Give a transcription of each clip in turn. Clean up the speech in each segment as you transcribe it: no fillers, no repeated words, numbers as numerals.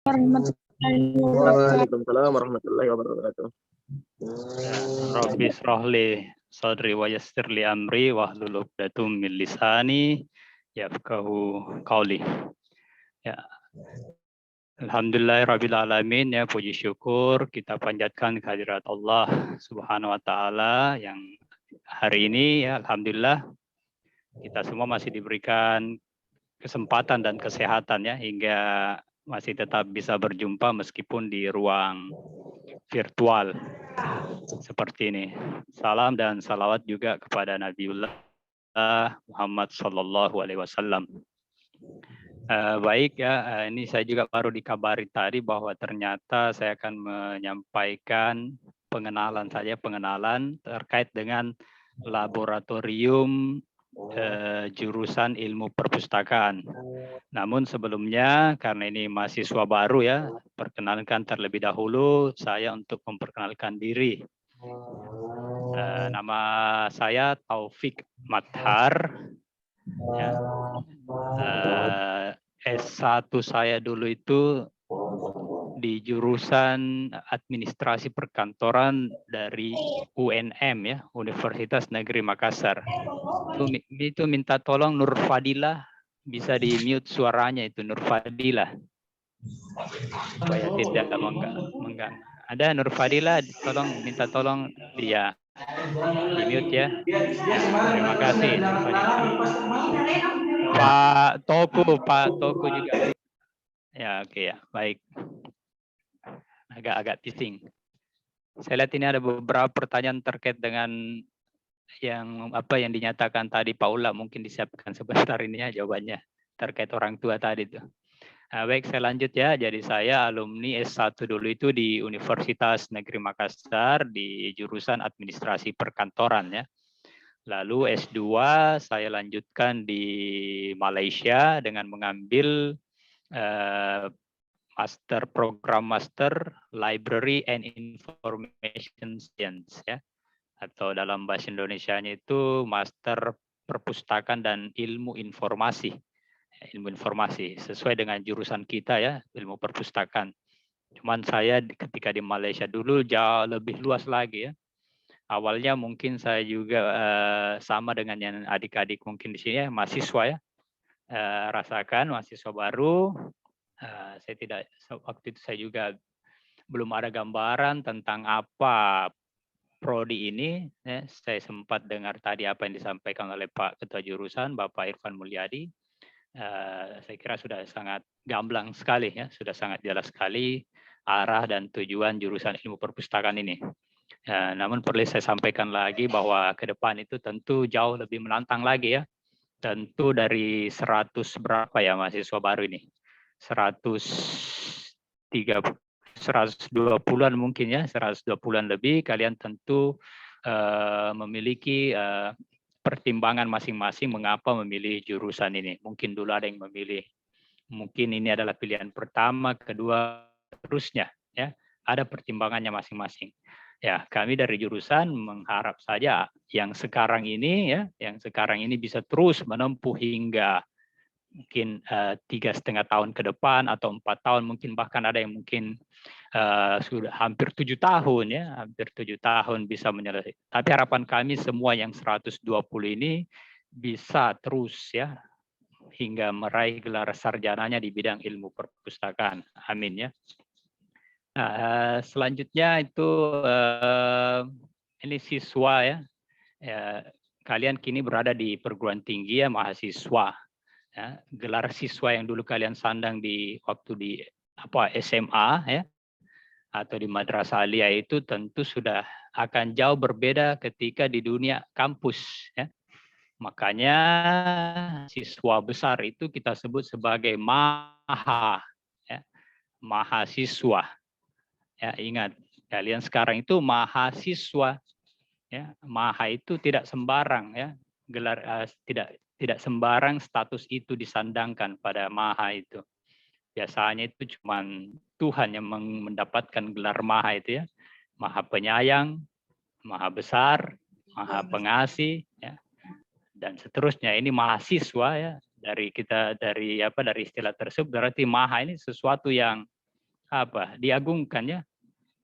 warahmatullahi wabarakatuh. Waalaikumsalam warahmatullahi wabarakatuh. Rabbi shrahli sadri wa yassirli amri wahlul 'uqdatum min lisani yafqahu qawli. Ya. Alhamdulillahirabbil alamin, ya, puji syukur kita panjatkan kehadirat Allah Subhanahu wa taala yang hari ini, ya, alhamdulillah kita semua masih diberikan kesempatan dan kesehatan, ya, hingga masih tetap bisa berjumpa meskipun di ruang virtual seperti ini. Salam dan salawat juga kepada Nabiullah Muhammad Sallallahu Alaihi Wasallam. Baik, ya, ini saya juga baru dikabari tadi bahwa ternyata saya akan menyampaikan pengenalan terkait dengan laboratorium jurusan ilmu perpustakaan. Namun sebelumnya, karena ini mahasiswa baru, ya, perkenalkan terlebih dahulu saya untuk memperkenalkan diri. Nama saya Taufik Madhar. Ya. S1 saya dulu itu di jurusan administrasi perkantoran dari UNM, ya, Universitas Negeri Makassar. Itu minta tolong Nur Fadilah, bisa di mute suaranya itu Nur Fadilah supaya tidak mengganggu. Ada Nur Fadilah, minta tolong dia di mute, ya. Terima kasih Nur Fadilah. Pak Toko juga. Ya, oke, ya, baik. Agak bising. Saya lihat ini ada beberapa pertanyaan terkait dengan yang dinyatakan tadi Pak Ula, mungkin disiapkan sebentar ini, ya, jawabannya terkait orang tua tadi itu. Baik, saya lanjut, ya. Jadi saya alumni S1 dulu itu di Universitas Negeri Makassar di jurusan administrasi perkantoran, ya. Lalu S2 saya lanjutkan di Malaysia dengan mengambil program Master Library and Information Science, ya. Atau dalam bahasa Indonesianya itu Master Perpustakaan dan Ilmu Informasi. Ilmu informasi sesuai dengan jurusan kita, ya, ilmu perpustakaan. Cuman saya ketika di Malaysia dulu jauh lebih luas lagi, ya. Awalnya mungkin saya juga sama dengan yang adik-adik mungkin di sini, ya, mahasiswa, ya, rasakan mahasiswa baru. Waktu itu saya juga belum ada gambaran tentang apa prodi ini, ya. Saya sempat dengar tadi apa yang disampaikan oleh Pak Ketua Jurusan Bapak Irfan Mulyadi. Saya kira sudah sangat gamblang sekali, ya, sudah sangat jelas sekali arah dan tujuan jurusan ilmu perpustakaan ini. Namun perlu saya sampaikan lagi bahwa ke depan itu tentu jauh lebih menantang lagi, ya. Tentu dari 100 berapa, ya, mahasiswa baru ini? 120-an mungkin, ya, 120-an lebih. Kalian tentu memiliki pertimbangan masing-masing mengapa memilih jurusan ini. Mungkin dulu ada yang memilih, mungkin ini adalah pilihan pertama, kedua, terusnya, ya. Ada pertimbangannya masing-masing. Ya, kami dari jurusan mengharap saja yang sekarang ini, ya, bisa terus menempuh hingga mungkin 3,5 tahun ke depan atau 4 tahun, mungkin bahkan ada yang mungkin sudah hampir 7 tahun, ya, hampir 7 tahun bisa menyelesaikan. Tapi harapan kami semua yang 120 ini bisa terus, ya, hingga meraih gelar sarjananya di bidang ilmu perpustakaan. Amin, ya. Nah, selanjutnya itu ini siswa, ya. Kalian kini berada di perguruan tinggi, ya, mahasiswa. Ya, gelar siswa yang dulu kalian sandang di waktu di SMA, ya, atau di madrasah aliyah itu tentu sudah akan jauh berbeda ketika di dunia kampus, ya. Makanya siswa besar itu kita sebut sebagai ya, mahasiswa. Ya, ingat kalian sekarang itu mahasiswa, ya. Maha itu tidak sembarang, ya, gelar tidak sembarang status itu disandangkan pada maha itu. Biasanya itu cuma Tuhan yang mendapatkan gelar maha itu, ya. Maha penyayang, maha besar, maha pengasih, ya, dan seterusnya. Ini mahasiswa, ya, dari istilah tersebut berarti maha ini sesuatu yang diagungkan ya.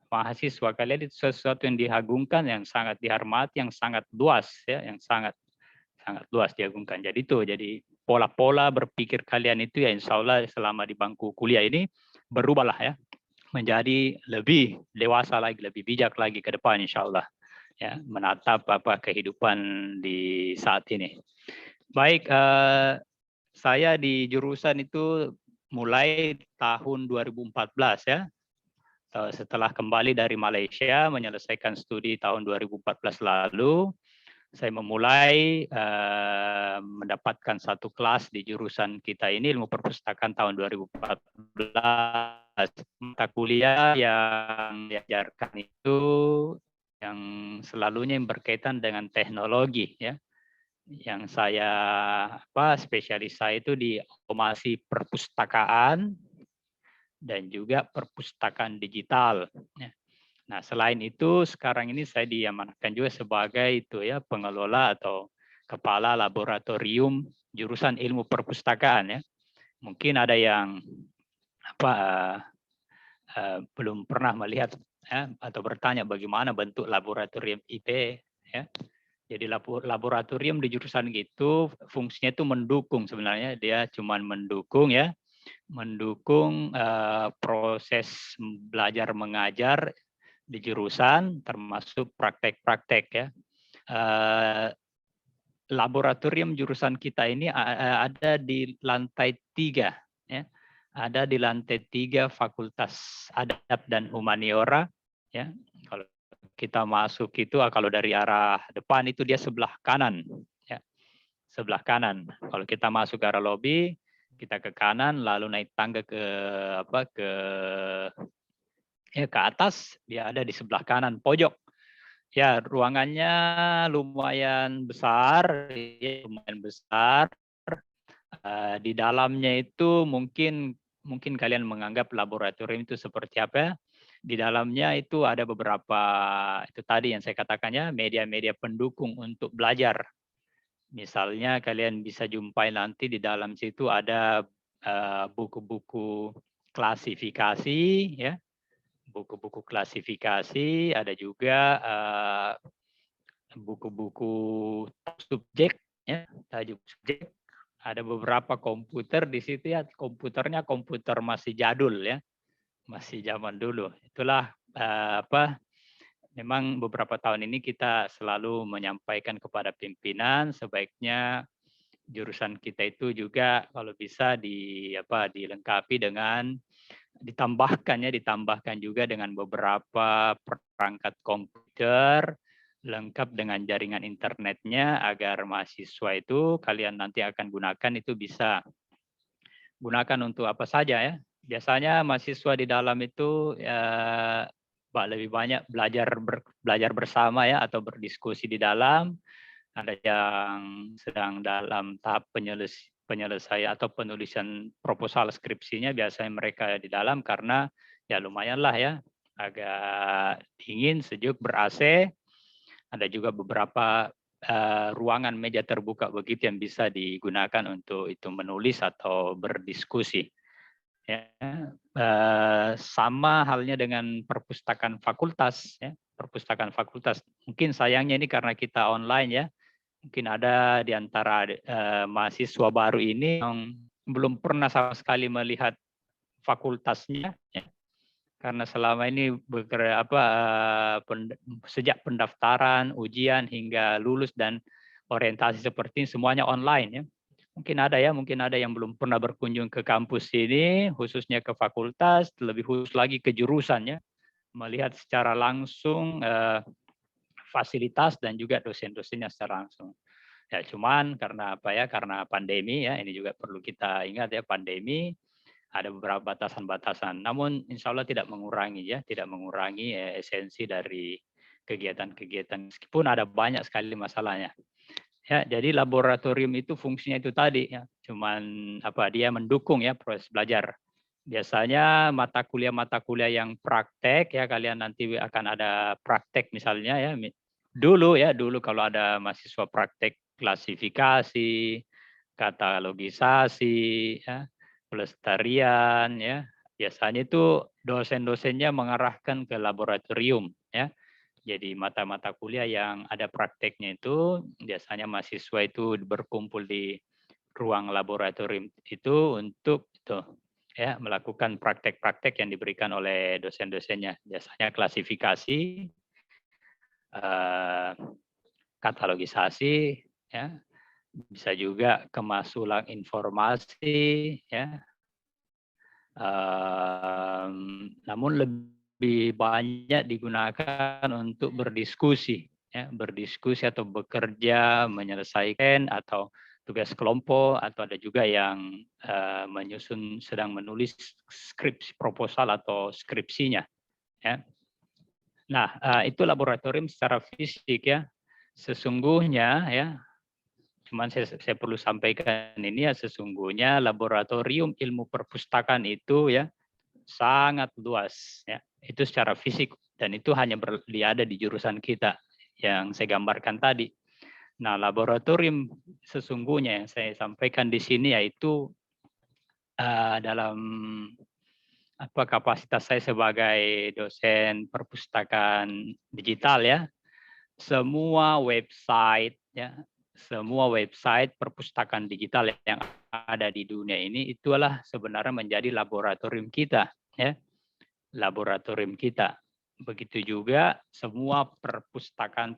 Mahasiswa kalian itu sesuatu yang diagungkan, yang sangat dihormati, yang sangat luas ya, yang sangat luas diagungkan. Jadi pola-pola berpikir kalian itu ya insya Allah selama di bangku kuliah ini berubahlah ya, menjadi lebih dewasa lagi, lebih bijak lagi ke depan insya Allah ya, menatap kehidupan di saat ini. Baik, saya di jurusan itu mulai tahun 2014 ya. Setelah kembali dari Malaysia menyelesaikan studi tahun 2014 lalu, saya memulai mendapatkan satu kelas di jurusan kita ini, ilmu perpustakaan tahun 2014. Mata kuliah yang diajarkan itu yang selalunya yang berkaitan dengan teknologi ya. Yang saya spesialis saya itu di otomasi perpustakaan dan juga perpustakaan digital. Nah, selain itu sekarang ini saya diamanahkan juga sebagai itu ya pengelola atau kepala laboratorium jurusan ilmu perpustakaan ya. Mungkin ada yang belum pernah melihat ya, atau bertanya bagaimana bentuk laboratorium IP ya. Jadi laboratorium di jurusan itu fungsinya itu mendukung, sebenarnya dia cuma mendukung ya, mendukung proses belajar mengajar di jurusan termasuk praktek-praktek ya. Laboratorium jurusan kita ini ada di lantai 3 ya. Ada di lantai 3 Fakultas Adab dan Humaniora ya. Kalau kita masuk itu kalau dari arah depan itu dia sebelah kanan ya. Sebelah kanan. Kalau kita masuk ke arah lobi, kita ke kanan lalu naik tangga ke ke atas, dia ada di sebelah kanan pojok. Ya, ruangannya lumayan besar, di dalamnya itu mungkin kalian menganggap laboratorium itu seperti apa? Di dalamnya itu ada beberapa itu tadi yang saya katakannya media-media pendukung untuk belajar. Misalnya kalian bisa jumpai nanti di dalam situ ada buku-buku klasifikasi ya. Buku-buku klasifikasi, ada juga buku-buku subjek ya, tajuk subjek. Ada beberapa komputer di situ ya, komputernya komputer masih jadul ya. Masih zaman dulu. Itulah memang beberapa tahun ini kita selalu menyampaikan kepada pimpinan sebaiknya jurusan kita itu juga kalau bisa dilengkapi dengan ditambahkan juga dengan beberapa perangkat komputer lengkap dengan jaringan internetnya agar mahasiswa itu kalian nanti akan gunakan itu bisa gunakan untuk apa saja ya. Biasanya mahasiswa di dalam itu lebih banyak belajar bersama ya atau berdiskusi di dalam. Ada yang sedang dalam tahap penyelesaian atau penulisan proposal skripsinya, biasanya mereka di dalam karena ya lumayanlah ya agak dingin, sejuk, ber-AC. Ada juga beberapa ruangan meja terbuka begitu yang bisa digunakan untuk itu menulis atau berdiskusi. Ya, sama halnya dengan perpustakaan fakultas ya, perpustakaan fakultas. Mungkin sayangnya ini karena kita online ya, mungkin ada di antara mahasiswa baru ini yang belum pernah sama sekali melihat fakultasnya ya. Karena selama ini sejak pendaftaran, ujian hingga lulus dan orientasi seperti ini semuanya online ya. Mungkin ada yang belum pernah berkunjung ke kampus ini, khususnya ke fakultas, lebih khusus lagi ke jurusannya, melihat secara langsung fasilitas dan juga dosen-dosennya secara langsung. Ya cuman karena karena pandemi ya, ini juga perlu kita ingat ya, pandemi ada beberapa batasan-batasan. Namun insya Allah tidak mengurangi esensi dari kegiatan-kegiatan meskipun ada banyak sekali masalahnya. Ya, jadi laboratorium itu fungsinya itu tadi ya, cuman dia mendukung ya proses belajar. Biasanya mata kuliah yang praktek ya, kalian nanti akan ada praktek misalnya ya. Dulu kalau ada mahasiswa praktek klasifikasi, katalogisasi ya, pelestarian ya, Biasanya itu dosen-dosennya mengarahkan ke laboratorium, ya. Jadi mata-mata kuliah yang ada prakteknya itu biasanya mahasiswa itu berkumpul di ruang laboratorium itu untuk itu ya melakukan praktek-praktek yang diberikan oleh dosen-dosennya. Biasanya klasifikasi, eh, katalogisasi, ya, bisa juga kemasulan informasi, ya. Namun lebih banyak digunakan untuk berdiskusi, ya, berdiskusi atau bekerja, menyelesaikan atau tugas kelompok, atau ada juga yang sedang menulis skripsi proposal atau skripsinya. Ya. Nah, itu laboratorium secara fisik ya. Sesungguhnya ya, cuman saya perlu sampaikan ini ya, sesungguhnya laboratorium ilmu perpustakaan itu ya sangat luas ya. Itu secara fisik dan itu hanya ada di jurusan kita yang saya gambarkan tadi. Nah, laboratorium sesungguhnya yang saya sampaikan di sini yaitu dalam kapasitas saya sebagai dosen perpustakaan digital ya. Semua website perpustakaan digital yang ada di dunia ini itulah sebenarnya menjadi laboratorium kita ya. Laboratorium kita. Begitu juga semua perpustakaan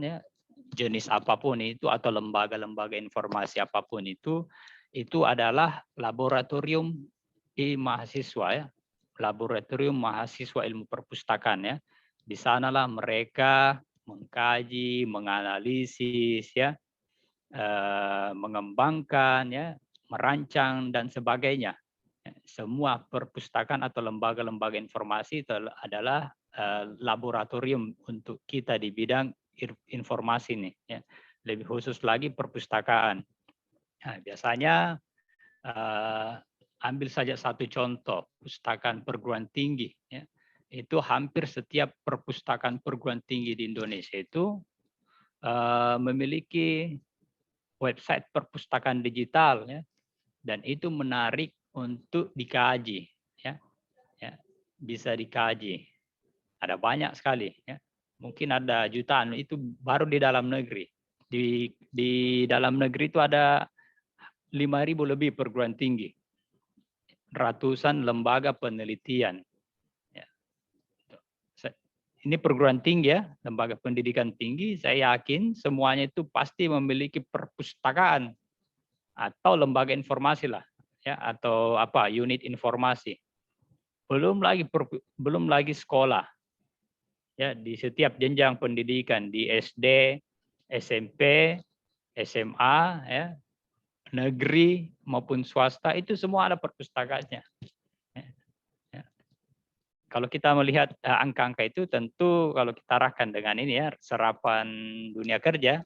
ya, jenis apapun itu atau lembaga-lembaga informasi apapun itu adalah laboratorium mahasiswa ya. Laboratorium mahasiswa ilmu perpustakaan ya. Di sanalah mereka mengkaji, menganalisis ya, mengembangkan ya, merancang dan sebagainya. Semua perpustakaan atau lembaga-lembaga informasi itu adalah laboratorium untuk kita di bidang informasi nih ya. Lebih khusus lagi perpustakaan. Nah, biasanya ambil saja satu contoh, perpustakaan perguruan tinggi ya. Itu hampir setiap perpustakaan perguruan tinggi di Indonesia itu memiliki website perpustakaan digital ya, dan itu menarik untuk dikaji ya, ya bisa dikaji. Ada banyak sekali ya, mungkin ada jutaan, itu baru di dalam negeri. Di dalam negeri itu ada 5.000 lebih perguruan tinggi, ratusan lembaga penelitian. Ini perguruan tinggi ya, lembaga pendidikan tinggi, saya yakin semuanya itu pasti memiliki perpustakaan atau lembaga informasi lah ya, atau unit informasi. Belum lagi sekolah. Ya, di setiap jenjang pendidikan di SD, SMP, SMA ya, negeri maupun swasta itu semua ada perpustakaannya. Kalau kita melihat angka-angka itu, tentu kalau kita arahkan dengan ini ya, serapan dunia kerja,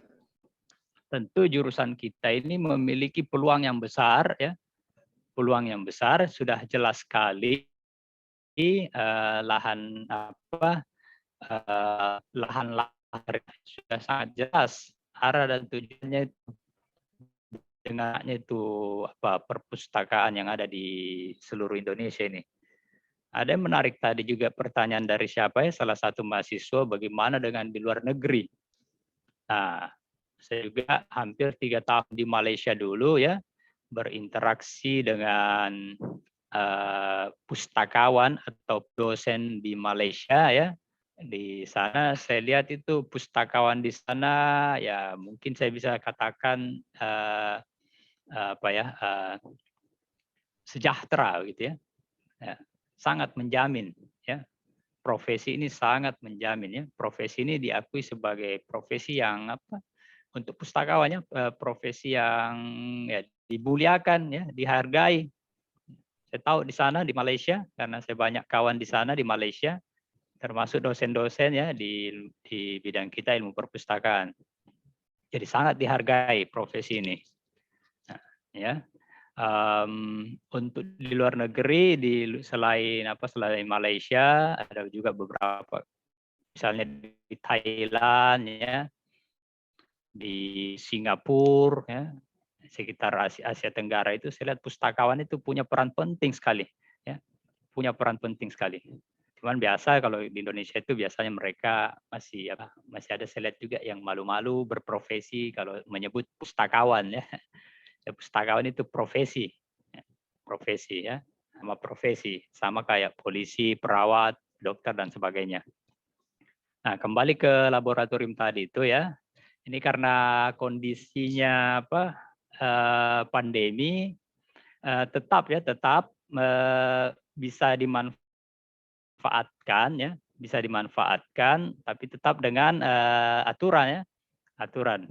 tentu jurusan kita ini memiliki peluang yang besar ya. Peluang yang besar, sudah jelas sekali lahan sudah sangat jelas arah dan tujuannya dengannya itu perpustakaan yang ada di seluruh Indonesia ini. Ada yang menarik tadi juga pertanyaan dari siapa ya, salah satu mahasiswa, bagaimana dengan di luar negeri. Nah, saya juga hampir 3 tahun di Malaysia dulu ya, berinteraksi dengan pustakawan atau dosen di Malaysia ya. Di sana saya lihat itu pustakawan di sana ya, mungkin saya bisa katakan sejahtera gitu ya. Ya, sangat menjamin ya. Profesi ini sangat menjamin ya. Profesi ini diakui sebagai profesi yang untuk pustakawannya profesi yang ya dimuliakan ya, dihargai. Saya tahu di sana di Malaysia, karena saya banyak kawan di sana di Malaysia, termasuk dosen-dosen ya di bidang kita ilmu perpustakaan. Jadi sangat dihargai profesi ini. Nah, ya. Untuk di luar negeri, selain Malaysia, ada juga beberapa, misalnya di Thailand ya, di Singapura ya, sekitar Asia Tenggara itu saya lihat pustakawan itu punya peran penting sekali ya. punya peran penting sekali. Cuman biasa kalau di Indonesia itu biasanya mereka masih ada seleb juga yang malu-malu berprofesi kalau menyebut pustakawan ya. Pustakawan itu profesi. Profesi ya. Sama profesi, sama kayak polisi, perawat, dokter dan sebagainya. Nah, kembali ke laboratorium tadi itu ya. Ini karena kondisinya pandemi tetap bisa dimanfaatkan ya, tapi tetap dengan aturan ya, aturan.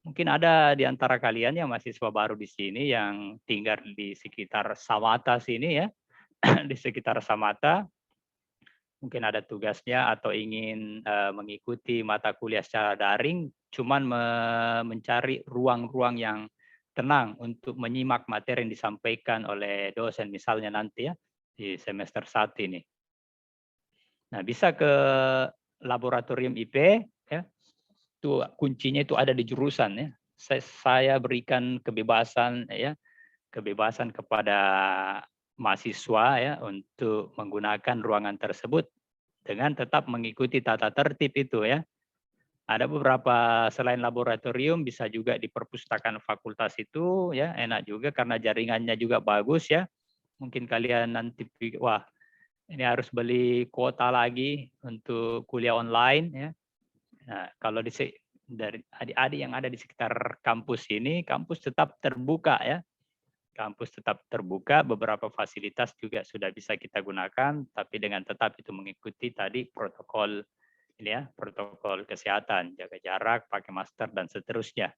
Mungkin ada di antara kalian yang mahasiswa baru di sini yang tinggal di sekitar Samata sini ya, di sekitar Samata, mungkin ada tugasnya atau ingin mengikuti mata kuliah secara daring, cuman mencari ruang-ruang yang tenang untuk menyimak materi yang disampaikan oleh dosen misalnya nanti ya di semester 1 ini. Nah, bisa ke laboratorium IP ya. Itu kuncinya itu ada di jurusan ya. Saya berikan kebebasan ya, kebebasan kepada mahasiswa ya untuk menggunakan ruangan tersebut dengan tetap mengikuti tata tertib itu ya. Ada beberapa selain laboratorium bisa juga di perpustakaan fakultas itu ya, enak juga karena jaringannya juga bagus ya. Mungkin kalian nanti pikir, wah ini harus beli kuota lagi untuk kuliah online ya. Nah, kalau dari adik-adik yang ada di sekitar kampus ini, kampus tetap terbuka ya. Kampus tetap terbuka, beberapa fasilitas juga sudah bisa kita gunakan, tapi dengan tetap itu mengikuti tadi protokol ini ya, protokol kesehatan, jaga jarak, pakai masker dan seterusnya.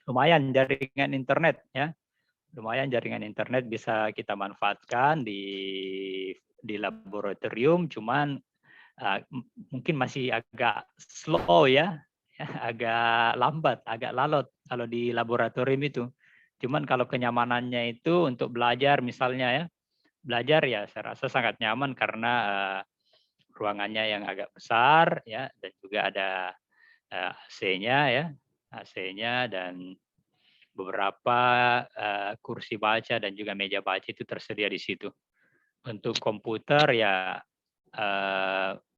Lumayan jaringan internet ya, lumayan jaringan internet bisa kita manfaatkan di laboratorium, cuman mungkin masih agak slow ya, agak lambat, agak lalot kalau di laboratorium itu. Cuman kalau kenyamanannya itu untuk belajar misalnya ya, belajar ya saya rasa sangat nyaman karena ruangannya yang agak besar ya, dan juga ada AC-nya ya, AC-nya dan beberapa kursi baca dan juga meja baca itu tersedia di situ. Untuk komputer ya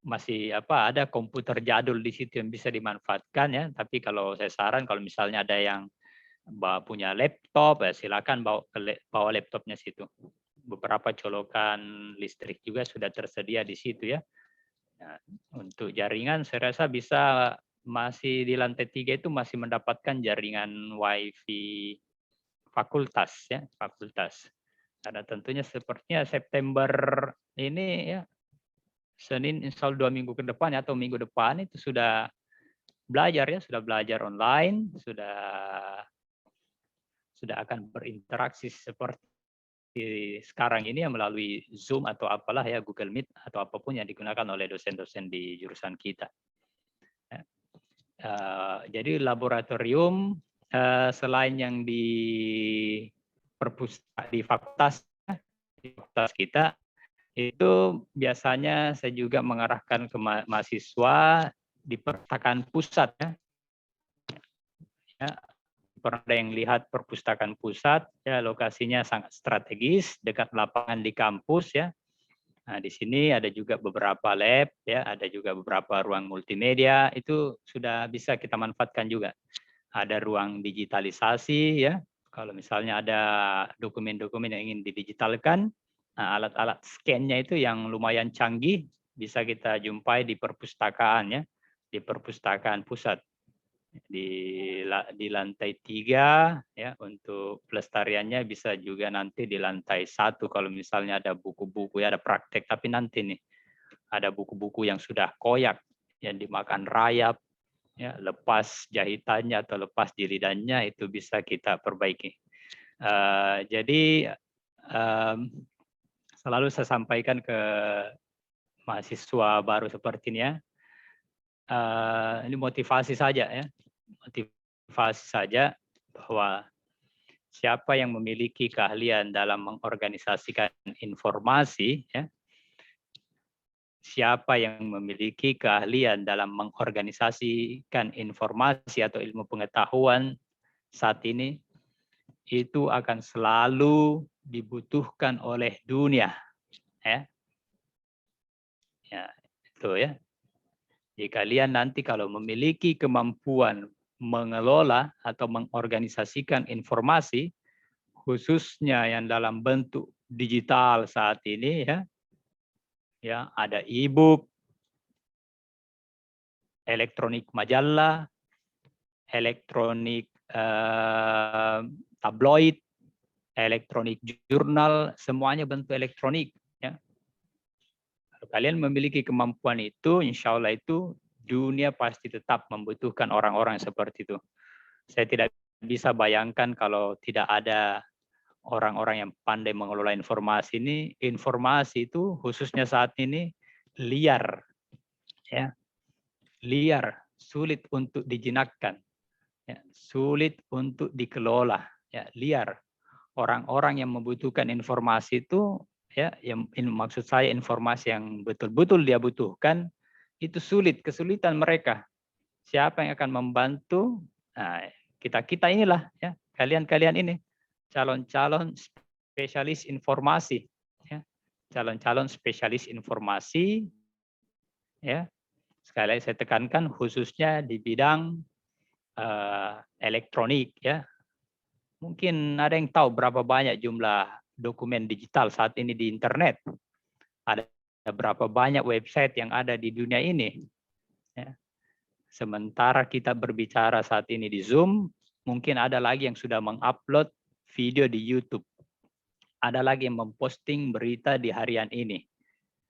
masih ada komputer jadul di situ yang bisa dimanfaatkan ya. Tapi kalau saya saran kalau misalnya ada yang punya laptop ya silakan bawa laptopnya situ. Beberapa colokan listrik juga sudah tersedia di situ ya. Nah, untuk jaringan saya rasa bisa masih di lantai 3 itu masih mendapatkan jaringan WiFi fakultas ya, fakultas. Karena tentunya sepertinya September ini ya, Senin insya Allah 2 minggu ke depan atau minggu depan itu sudah belajar ya, sudah belajar online, sudah akan berinteraksi seperti sekarang ini ya melalui Zoom atau apalah ya, Google Meet atau apapun yang digunakan oleh dosen-dosen di jurusan kita. Jadi laboratorium selain yang di fakultas kita itu biasanya saya juga mengarahkan ke mahasiswa di perpustakaan pusat ya. Pernah ada yang lihat perpustakaan pusat ya, lokasinya sangat strategis dekat lapangan di kampus ya. Nah, di sini ada juga beberapa lab ya, ada juga beberapa ruang multimedia, itu sudah bisa kita manfaatkan juga. Ada ruang digitalisasi ya. Kalau misalnya ada dokumen-dokumen yang ingin didigitalkan, nah, alat-alat scan-nya itu yang lumayan canggih bisa kita jumpai di perpustakaan ya, di perpustakaan pusat. Di lantai 3 ya, untuk pelestariannya bisa juga nanti di lantai 1 kalau misalnya ada buku-buku ya, ada praktek, tapi nanti nih ada buku-buku yang sudah koyak yang dimakan rayap ya, lepas jahitannya atau lepas jilidannya itu bisa kita perbaiki. Jadi selalu saya sampaikan ke mahasiswa baru seperti ini ya, ini motivasi saja ya, motivasi saja bahwa siapa yang memiliki keahlian dalam mengorganisasikan informasi ya, siapa yang memiliki keahlian dalam mengorganisasikan informasi atau ilmu pengetahuan saat ini itu akan selalu dibutuhkan oleh dunia ya. Ya, itu ya. Jadi kalian nanti kalau memiliki kemampuan mengelola atau mengorganisasikan informasi, khususnya yang dalam bentuk digital saat ini ya ada e-book, elektronik majalah, elektronik tabloid, elektronik jurnal, semuanya bentuk elektronik. Ya. Kalau kalian memiliki kemampuan itu, insya Allah itu dunia pasti tetap membutuhkan orang-orang seperti itu. Saya tidak bisa bayangkan kalau tidak ada orang-orang yang pandai mengelola informasi ini. Informasi itu khususnya saat ini liar, ya, liar, sulit untuk dijinakkan, ya, sulit untuk dikelola, ya, liar. Orang-orang yang membutuhkan informasi itu, ya, yang maksud saya informasi yang betul-betul dia butuhkan itu sulit, kesulitan mereka. Siapa yang akan membantu? Nah, kita inilah, ya, kalian ini calon-calon spesialis informasi, ya, calon-calon spesialis informasi, ya. Sekali lagi saya tekankan khususnya di bidang elektronik, ya. Mungkin ada yang tahu berapa banyak jumlah dokumen digital saat ini di internet. Ada berapa banyak website yang ada di dunia ini. Ya. Sementara kita berbicara saat ini di Zoom, mungkin ada lagi yang sudah mengupload video di YouTube. Ada lagi yang memposting berita di harian ini.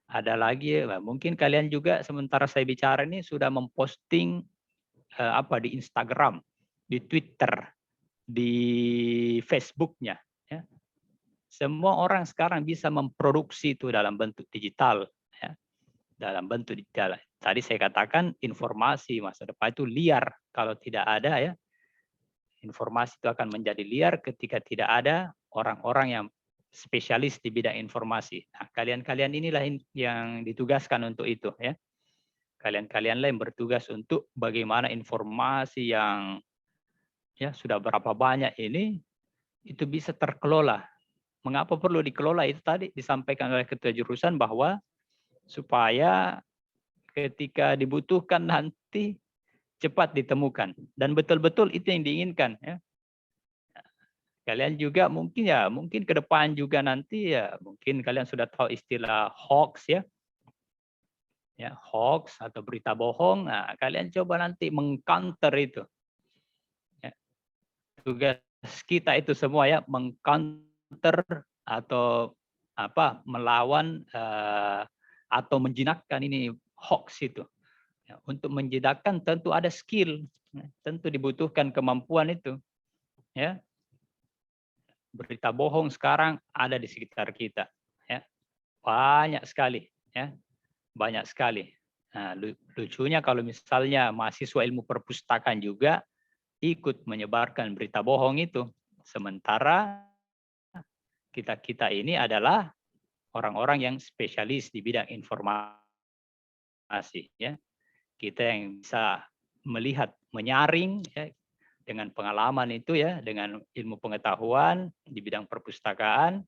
Ada lagi, mungkin kalian juga sementara saya bicara ini sudah memposting di Instagram, di Twitter, di Facebook-nya. Ya. Semua orang sekarang bisa memproduksi itu dalam bentuk digital. Ya. Dalam bentuk digital. Tadi saya katakan informasi masa depan itu liar kalau tidak ada, ya. Informasi itu akan menjadi liar ketika tidak ada orang-orang yang spesialis di bidang informasi. Nah, kalian-kalian inilah yang ditugaskan untuk itu, ya. Kalian-kalianlah yang bertugas untuk bagaimana informasi yang ya sudah berapa banyak ini itu bisa terkelola. Mengapa perlu dikelola itu tadi disampaikan oleh ketua jurusan bahwa supaya ketika dibutuhkan nanti cepat ditemukan dan betul-betul itu yang diinginkan, ya. Kalian juga mungkin ke depan juga nanti ya mungkin kalian sudah tahu istilah hoax, ya. Ya, hoax atau berita bohong. Nah, kalian coba nanti mengcounter itu. Ya. Tugas kita itu semua ya mengcounter atau melawan atau menjinakkan ini hoax itu. Ya, untuk menjinakkan tentu ada skill, ya, tentu dibutuhkan kemampuan itu. Ya. Berita bohong sekarang ada di sekitar kita. Ya. Banyak sekali. Ya. Banyak sekali. Nah, lucunya kalau misalnya mahasiswa ilmu perpustakaan juga ikut menyebarkan berita bohong itu. Sementara kita ini adalah orang-orang yang spesialis di bidang informasi. Ya. Kita yang bisa melihat, menyaring, ya, dengan pengalaman itu, ya, dengan ilmu pengetahuan di bidang perpustakaan,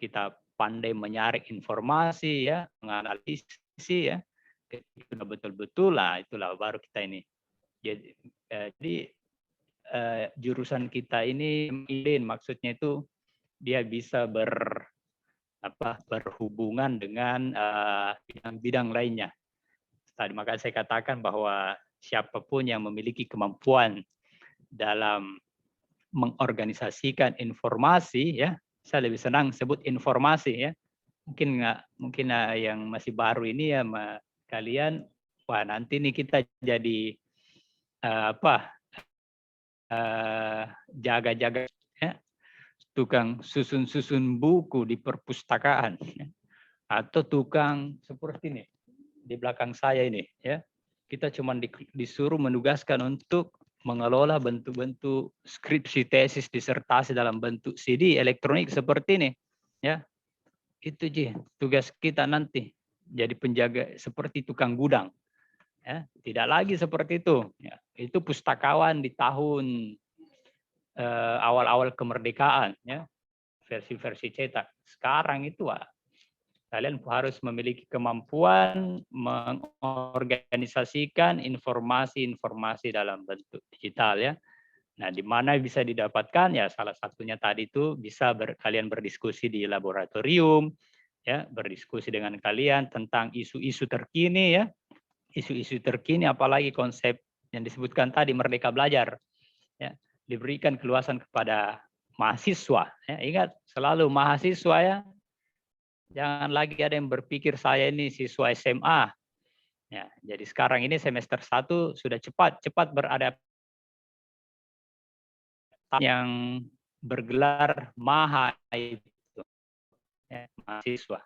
kita pandai menyaring informasi, ya, menganalisis, ya, sudah betul-betul lah itulah baru kita ini. Jadi jurusan kita ini maksudnya itu dia bisa berhubungan dengan bidang-bidang lainnya. Tadi maka saya katakan bahwa siapapun yang memiliki kemampuan dalam mengorganisasikan informasi, ya, saya lebih senang sebut informasi, ya. Mungkin yang masih baru ini ya kalian, wah nanti nih kita jadi jaga-jaga, ya, tukang susun-susun buku di perpustakaan, ya. Atau tukang seperti ini di belakang saya ini, ya. Kita cuma disuruh menugaskan untuk mengelola bentuk-bentuk skripsi, tesis, disertasi dalam bentuk CD elektronik seperti ini, ya. Itu tugas kita nanti jadi penjaga seperti tukang gudang, ya. Tidak lagi seperti itu, ya. Itu pustakawan di tahun awal-awal kemerdekaan, ya, versi-versi cetak. Sekarang itu Kalian harus memiliki kemampuan mengorganisasikan informasi-informasi dalam bentuk digital ya. Nah, di mana bisa didapatkan ya salah satunya tadi itu bisa kalian berdiskusi di laboratorium ya, berdiskusi dengan kalian tentang isu-isu terkini ya. Isu-isu terkini apalagi konsep yang disebutkan tadi Merdeka Belajar ya, diberikan keluasan kepada mahasiswa ya. Ingat selalu mahasiswa ya. Jangan lagi ada yang berpikir saya ini siswa SMA. Ya, jadi sekarang ini semester 1 sudah cepat beradaptasi yang bergelar MAHA itu. Ya, mahasiswa.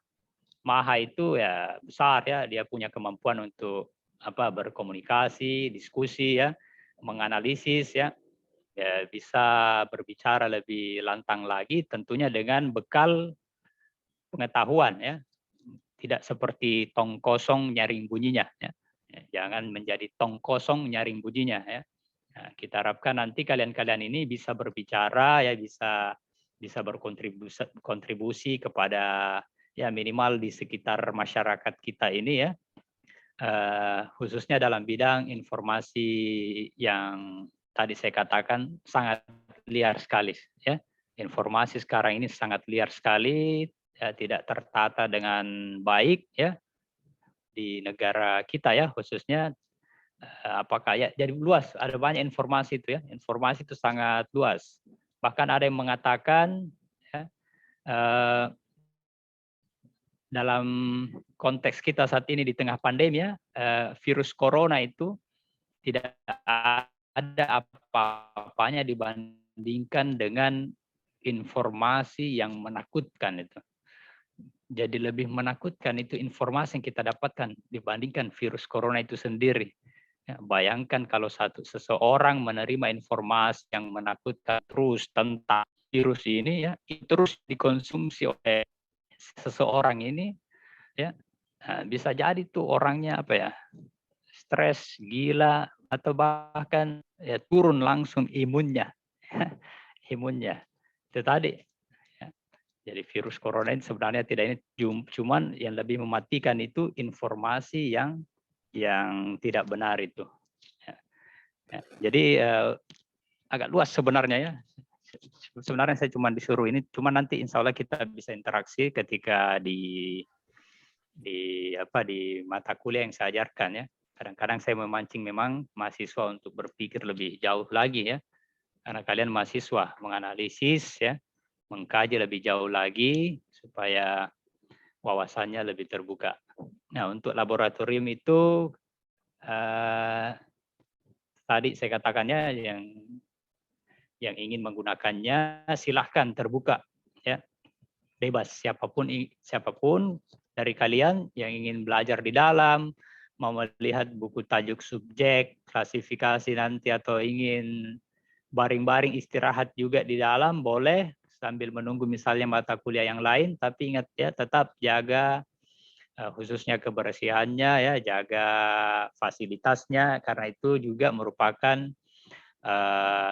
MAHA itu ya besar ya, dia punya kemampuan untuk berkomunikasi, diskusi ya, menganalisis ya, ya bisa berbicara lebih lantang lagi tentunya dengan bekal pengetahuan ya. Tidak seperti tong kosong nyaring bunyinya ya. Jangan menjadi tong kosong nyaring bunyinya ya. Nah, kita harapkan nanti kalian-kalian ini bisa berbicara ya, bisa berkontribusi kepada ya minimal di sekitar masyarakat kita ini ya. Khususnya dalam bidang informasi yang tadi saya katakan sangat liar sekali ya. Informasi sekarang ini sangat liar sekali, ya, tidak tertata dengan baik ya di negara kita ya, khususnya apakah ya jadi luas, ada banyak informasi itu ya, informasi itu sangat luas. Bahkan ada yang mengatakan ya, dalam konteks kita saat ini di tengah pandemi ya, virus corona itu tidak ada apa-apanya dibandingkan dengan informasi yang menakutkan itu. Jadi lebih menakutkan itu informasi yang kita dapatkan dibandingkan virus corona itu sendiri. Ya, bayangkan kalau seseorang menerima informasi yang menakutkan terus tentang virus ini ya, terus dikonsumsi oleh seseorang ini ya, bisa jadi tuh orangnya stres, gila, atau bahkan ya turun langsung imunnya. Imunnya. Itu tadi. Ya. Jadi virus corona ini sebenarnya tidak ini cuman yang lebih mematikan itu informasi yang tidak benar itu. Ya. Ya. Jadi agak luas sebenarnya ya. Sebenarnya saya cuma disuruh ini, cuma nanti insya Allah kita bisa interaksi ketika di mata kuliah yang saya ajarkan ya. Kadang-kadang saya memancing memang mahasiswa untuk berpikir lebih jauh lagi ya. Karena kalian mahasiswa menganalisis ya, mengkaji lebih jauh lagi supaya wawasannya lebih terbuka. Nah, untuk laboratorium itu tadi saya katakannya yang ingin menggunakannya silahkan terbuka ya. Bebas siapapun dari kalian yang ingin belajar di dalam, mau melihat buku tajuk subjek, klasifikasi nanti atau ingin baring-baring istirahat juga di dalam boleh sambil menunggu misalnya mata kuliah yang lain, tapi ingat ya tetap jaga khususnya kebersihannya ya, jaga fasilitasnya karena itu juga merupakan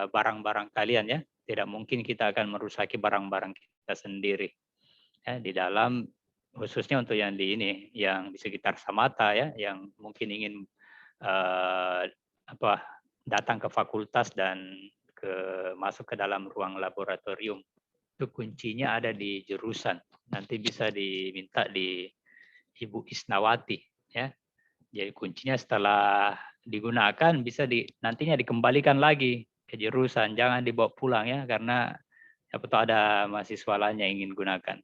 barang-barang kalian ya. Tidak mungkin kita akan merusaki barang-barang kita sendiri ya, di dalam khususnya untuk yang yang di sekitar Samata ya, yang mungkin ingin datang ke fakultas dan masuk ke dalam ruang laboratorium. Itu kuncinya ada di jurusan. Nanti bisa diminta di Ibu Isnawati ya. Jadi kuncinya setelah digunakan bisa nantinya dikembalikan lagi ke jurusan, jangan dibawa pulang ya karena siapa tahu ada mahasiswa lain yang ingin gunakan.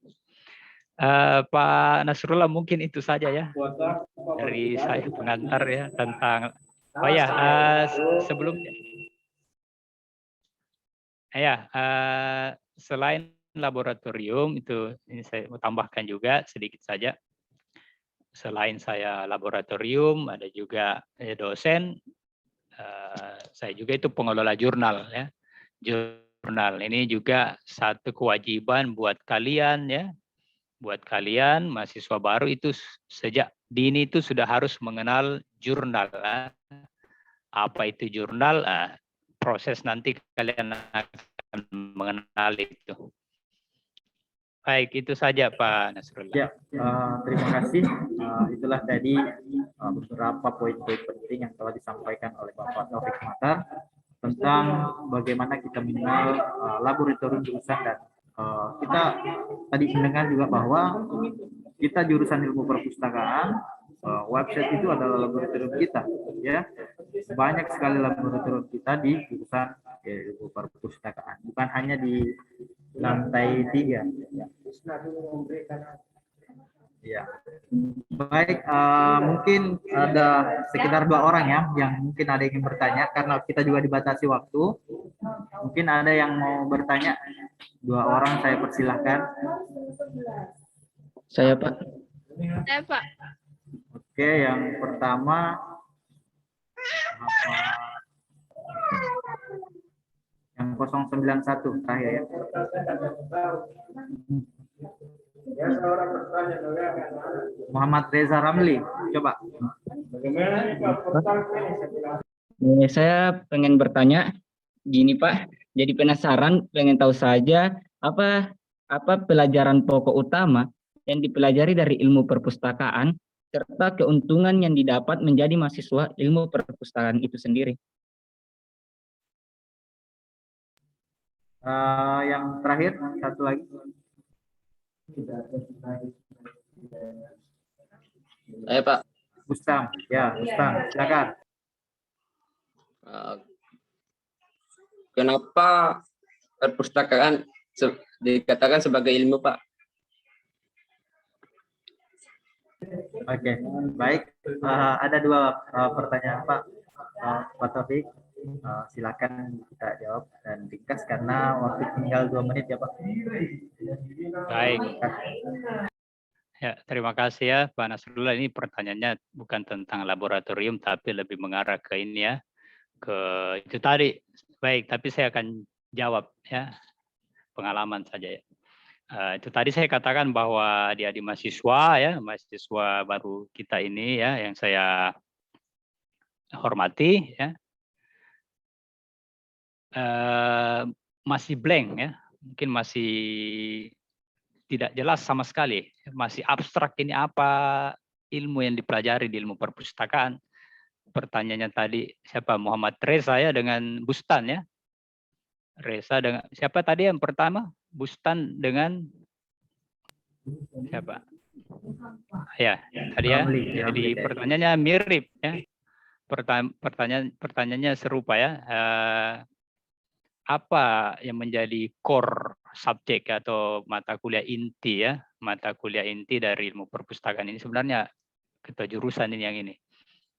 Pak Nasrullah mungkin itu saja ya dari saya pengantar ya tentang sebelumnya ya selain laboratorium itu ini saya mau tambahkan juga sedikit saja. Selain saya laboratorium ada juga dosen, saya juga itu pengelola jurnal ya. Jurnal ini juga satu kewajiban buat kalian ya. Buat kalian mahasiswa baru itu sejak dini itu sudah harus mengenal jurnal. Apa itu jurnal? Proses nanti kalian akan mengenal itu. Baik, itu saja Pak Nasrullah. Ya, terima kasih. Itulah tadi beberapa poin-poin penting yang telah disampaikan oleh Bapak Taufik Matar tentang bagaimana kita mengenal laboratorium jurusan, dan kita tadi mendengar juga bahwa kita jurusan ilmu perpustakaan, website itu adalah laboratorium kita, ya. Banyak sekali laboratorium kita di jurusan ilmu perpustakaan, bukan hanya di lantai 3. Ya, baik. Mungkin ada sekitar 2 orang ya, yang mungkin ada yang ingin bertanya karena kita juga dibatasi waktu. Mungkin ada yang mau bertanya. 2 orang, saya persilahkan. Saya Pak. Saya Pak. Oke, yang pertama yang 091 terakhir ya. Muhammad Reza Ramli, coba. Saya pengen bertanya gini Pak, jadi penasaran, pengen tahu saja apa pelajaran pokok utama yang dipelajari dari ilmu perpustakaan serta keuntungan yang didapat menjadi mahasiswa ilmu perpustakaan itu sendiri. Yang terakhir, satu lagi. Saya Pak. Bustam, ya Bustam, silakan. Kenapa perpustakaan dikatakan sebagai ilmu, Pak? Oke, baik. Ada 2 pertanyaan Pak. Pak Taufik, silakan kita jawab dan ringkas karena waktu tinggal 2 menit ya Pak. Baik. Ya, terima kasih ya Pak Nasrullah. Ini pertanyaannya bukan tentang laboratorium tapi lebih mengarah ke ini ya, ke itu tadi. Baik, tapi saya akan jawab ya, pengalaman saja ya. Itu tadi saya katakan bahwa dia di mahasiswa ya, mahasiswa baru kita ini ya, yang saya hormati ya, masih blank ya, mungkin masih tidak jelas sama sekali, masih abstrak ini apa ilmu yang dipelajari di ilmu perpustakaan. Pertanyaannya tadi siapa, Muhammad Reza ya dengan Bustan ya. Reza dengan siapa tadi yang pertama? Bustan dengan siapa? Ya, tadi ya. Jadi pertanyaannya mirip ya. Pertanyaannya serupa ya. Apa yang menjadi core subjek atau mata kuliah inti ya, mata kuliah inti dari ilmu perpustakaan ini sebenarnya kita jurusan ini yang ini.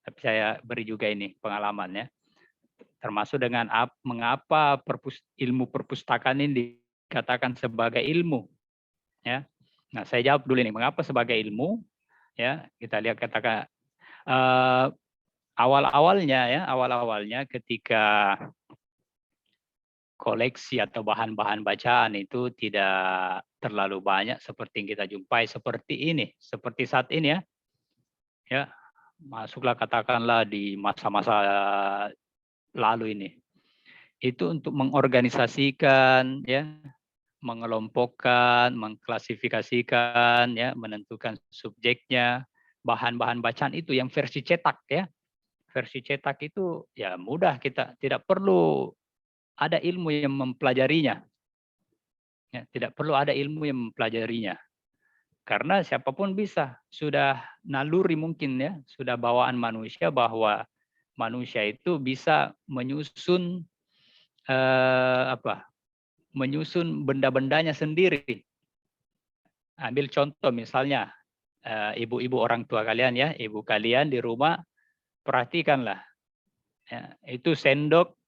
Tapi saya beri juga ini pengalaman ya. Termasuk dengan mengapa ilmu perpustakaan ini dikatakan sebagai ilmu ya. Nah, saya jawab dulu ini mengapa sebagai ilmu ya. Kita lihat katakan awal-awalnya ketika koleksi atau bahan-bahan bacaan itu tidak terlalu banyak seperti yang kita jumpai seperti ini, seperti saat ini ya. Ya, masuklah katakanlah di masa-masa lalu ini. Itu untuk mengorganisasikan ya, mengelompokkan, mengklasifikasikan ya, menentukan subjeknya, bahan-bahan bacaan itu yang versi cetak ya. Versi cetak itu ya mudah, kita tidak perlu ada ilmu yang mempelajarinya. Ya, tidak perlu ada ilmu yang mempelajarinya. Karena siapapun bisa, sudah naluri mungkin ya, sudah bawaan manusia bahwa manusia itu bisa menyusun menyusun benda-bendanya sendiri. Ambil contoh misalnya ibu-ibu orang tua kalian ya, ibu kalian di rumah perhatikanlah. Ya, itu sendok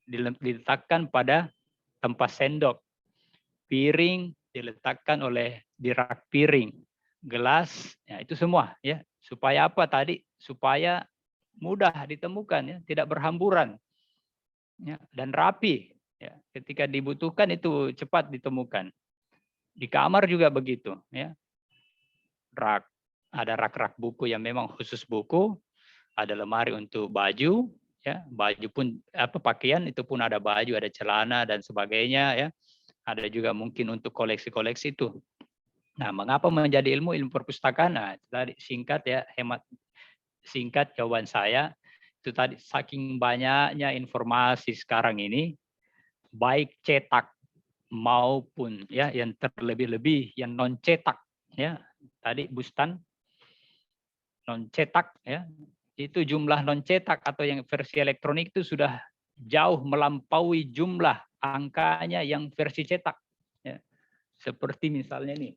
diletakkan pada tempat sendok. Piring diletakkan di rak piring, gelas, ya itu semua ya. Supaya apa tadi? Supaya mudah ditemukan ya, tidak berhamburan. Ya, dan rapi ya. Ketika dibutuhkan itu cepat ditemukan. Di kamar juga begitu ya. Ada rak-rak buku yang memang khusus buku, ada lemari untuk baju ya, baju pun pakaian itu pun ada baju, ada celana dan sebagainya ya. Ada juga mungkin untuk koleksi-koleksi itu. Nah, mengapa menjadi ilmu perpustakaan? Nah, itu tadi singkat ya, hemat singkat jawaban saya itu tadi, saking banyaknya informasi sekarang ini, baik cetak maupun ya yang terlebih-lebih yang non cetak ya. Tadi Bustan non cetak ya. Itu jumlah non cetak atau yang versi elektronik itu sudah jauh melampaui jumlah angkanya yang versi cetak ya. Seperti misalnya nih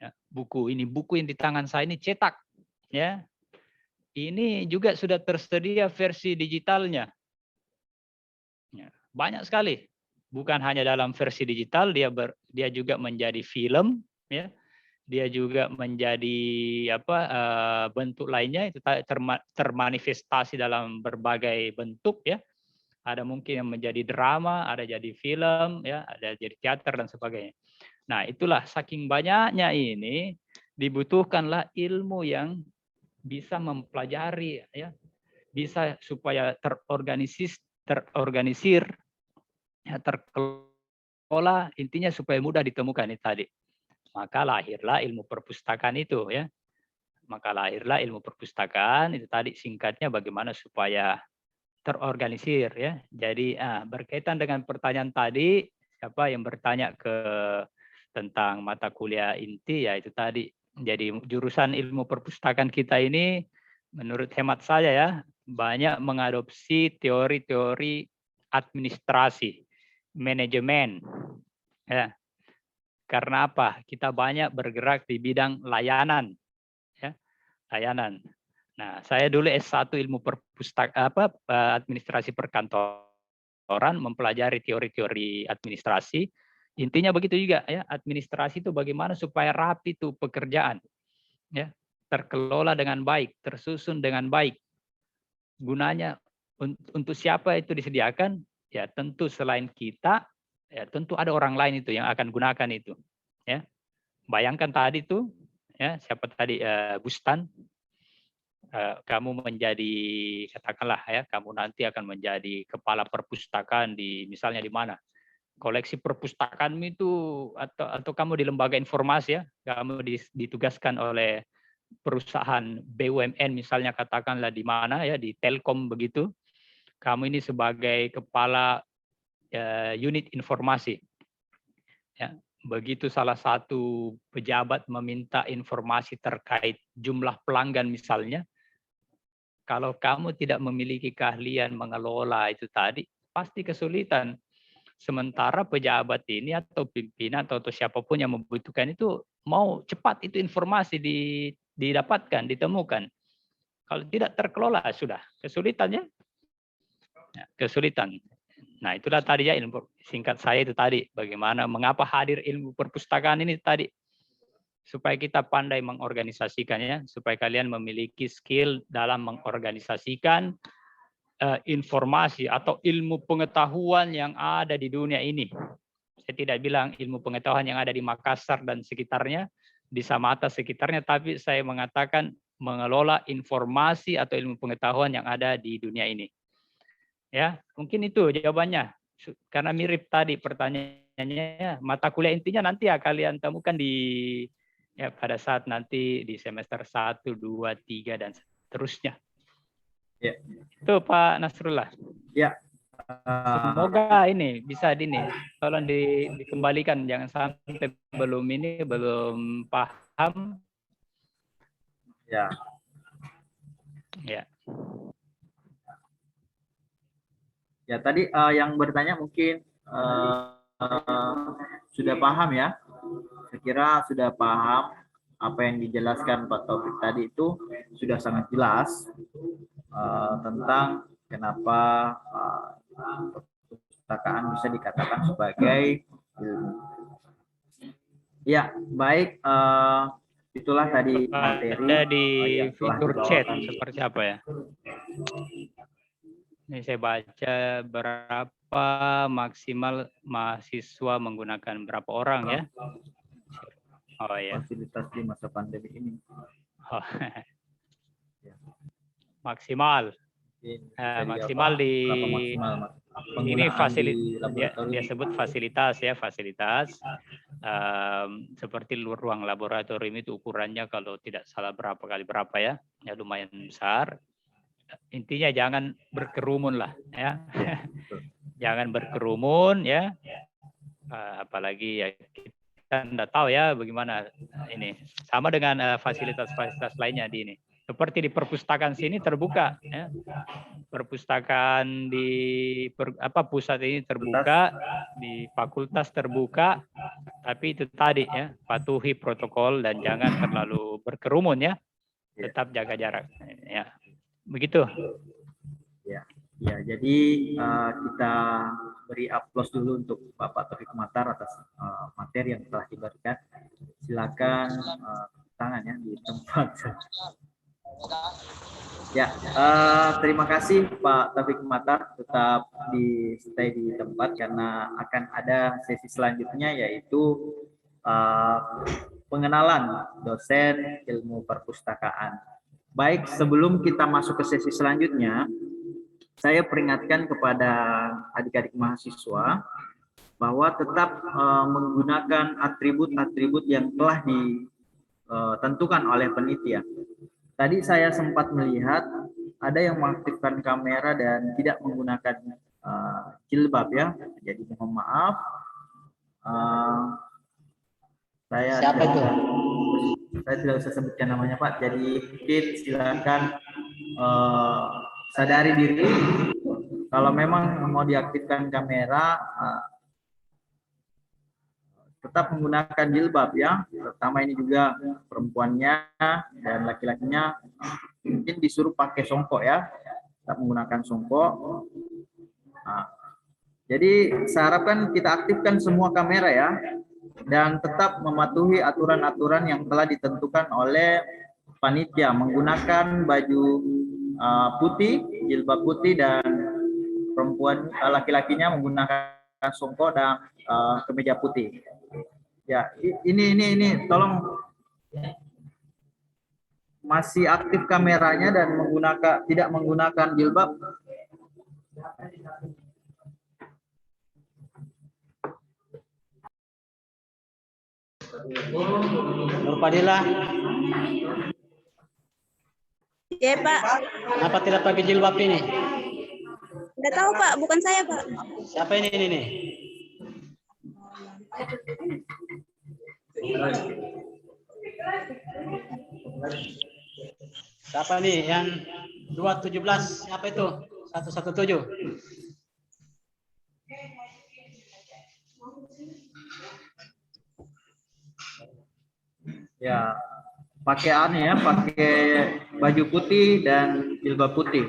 ya, buku yang di tangan saya ini cetak ya. Ini juga sudah tersedia versi digitalnya. Ya, banyak sekali. Bukan hanya dalam versi digital, dia juga menjadi film ya. Dia juga menjadi bentuk lainnya itu termanifestasi dalam berbagai bentuk ya. Ada mungkin yang menjadi drama, ada jadi film ya, ada jadi teater dan sebagainya. Nah, itulah saking banyaknya ini dibutuhkanlah ilmu yang bisa mempelajari ya, bisa supaya terorganisir ya, terkelola, intinya supaya mudah ditemukan itu tadi. Maka lahirlah ilmu perpustakaan itu ya. Maka lahirlah ilmu perpustakaan itu tadi, singkatnya bagaimana supaya terorganisir ya. Jadi berkaitan dengan pertanyaan tadi, siapa yang bertanya tentang mata kuliah inti ya itu tadi. Jadi jurusan ilmu perpustakaan kita ini menurut hemat saya ya banyak mengadopsi teori-teori administrasi, manajemen ya. Karena apa? Kita banyak bergerak di bidang layanan ya, layanan. Nah, saya dulu S1 ilmu administrasi perkantoran, mempelajari teori-teori administrasi. Intinya begitu juga ya, administrasi itu bagaimana supaya rapi itu pekerjaan ya, terkelola dengan baik, tersusun dengan baik. Gunanya untuk siapa itu disediakan? Ya, tentu selain kita, ya tentu ada orang lain itu yang akan gunakan itu. Ya. Bayangkan tadi tuh ya, siapa tadi Bustan, kamu menjadi, katakanlah ya, kamu nanti akan menjadi kepala perpustakaan di misalnya di mana? Koleksi perpustakaanmu itu atau kamu di lembaga informasi ya, kamu ditugaskan oleh perusahaan BUMN misalnya, katakanlah di mana ya, di Telkom begitu. Kamu ini sebagai kepala unit informasi. Ya, begitu salah satu pejabat meminta informasi terkait jumlah pelanggan misalnya, kalau kamu tidak memiliki keahlian mengelola itu tadi, pasti kesulitan. Sementara pejabat ini atau pimpinan atau siapapun yang membutuhkan itu mau cepat itu informasi didapatkan, ditemukan. Kalau tidak terkelola sudah kesulitannya. Ya, kesulitan. Nah, itulah tadi ya ilmu singkat saya itu tadi, bagaimana mengapa hadir ilmu perpustakaan ini tadi, supaya kita pandai mengorganisasikannya, supaya kalian memiliki skill dalam mengorganisasikan informasi atau ilmu pengetahuan yang ada di dunia ini. Saya tidak bilang ilmu pengetahuan yang ada di Makassar dan sekitarnya, di Samata sekitarnya, tapi saya mengatakan mengelola informasi atau ilmu pengetahuan yang ada di dunia ini. Ya, mungkin itu jawabannya. Karena mirip tadi pertanyaannya, mata kuliah intinya nanti ya kalian temukan ya pada saat nanti di semester 1, 2, 3 dan seterusnya. Ya. Itu Pak Nasrullah. Ya. Semoga ini bisa tolong dikembalikan, jangan sampai belum paham. Ya. Ya. Ya, tadi yang bertanya mungkin sudah paham ya. Saya kira sudah paham apa yang dijelaskan Pak Taufik tadi itu sudah sangat jelas tentang kenapa perpustakaan bisa dikatakan sebagai ilmu. Ya, baik. Itulah tadi materi ada di yang telah fitur chat dibawakan. seperti apa ya? Ini saya baca berapa maksimal mahasiswa menggunakan berapa orang ya? Oh ya. Fasilitas di masa pandemi ini. Oh. Maksimal. Maksimal di maksimal, ini fasilitas dia sebut fasilitas ya, fasilitas seperti ruang laboratorium itu ukurannya kalau tidak salah berapa kali berapa ya, ya lumayan besar. Intinya jangan berkerumun lah ya, jangan berkerumun ya, apalagi ya kita tidak tahu ya bagaimana ini. Sama dengan fasilitas-fasilitas lainnya di ini. Seperti di perpustakaan sini terbuka, ya. Perpustakaan di pusat ini terbuka, di fakultas terbuka, tapi itu tadi ya, patuhi protokol dan jangan terlalu berkerumun ya, tetap jaga jarak. Ya, begitu. Ya, jadi kita beri aplaus dulu untuk Bapak Taufik Matar atas materi yang telah diberikan. Silakan tangan ya di tempat. Ya, terima kasih Pak Taufik Matar, tetap stay di tempat karena akan ada sesi selanjutnya yaitu pengenalan dosen ilmu perpustakaan. Baik, sebelum kita masuk ke sesi selanjutnya, saya peringatkan kepada adik-adik mahasiswa bahwa tetap menggunakan atribut-atribut yang telah ditentukan oleh panitia. Tadi saya sempat melihat ada yang mengaktifkan kamera dan tidak menggunakan jilbab ya. Jadi mohon maaf. Siapa itu? Saya tidak usah sebutkan namanya Pak. Jadi mungkin silakan sadari diri. Kalau memang mau diaktifkan kamera, tetap menggunakan jilbab ya, terutama ini juga perempuannya dan laki-lakinya mungkin disuruh pakai songkok ya, tetap menggunakan songkok. Nah, jadi saya harapkan kita aktifkan semua kamera ya, dan tetap mematuhi aturan-aturan yang telah ditentukan oleh panitia, menggunakan baju putih, jilbab putih, dan perempuan laki-lakinya menggunakan songkok dan kemeja putih. Ya, ini tolong masih aktif kameranya dan tidak menggunakan jilbab. Nurpadila. Ya Pak. Kenapa tidak pakai jilbab ini? Nggak tahu Pak, bukan saya Pak. Siapa ini nih? Siapa nih yang 217? Siapa itu? 117. Ya, pakai pakai baju putih dan jilbab putih.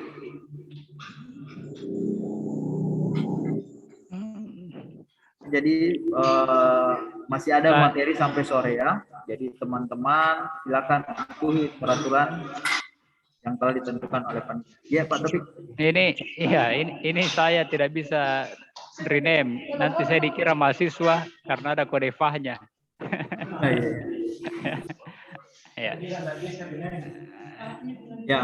Jadi masih ada materi sampai sore ya. Jadi teman-teman silakan patuhi peraturan yang telah ditentukan oleh panitia. Ya Pak Taufik. Ini saya tidak bisa rename. Nanti saya dikira mahasiswa karena ada kode FAH-nya. Ya.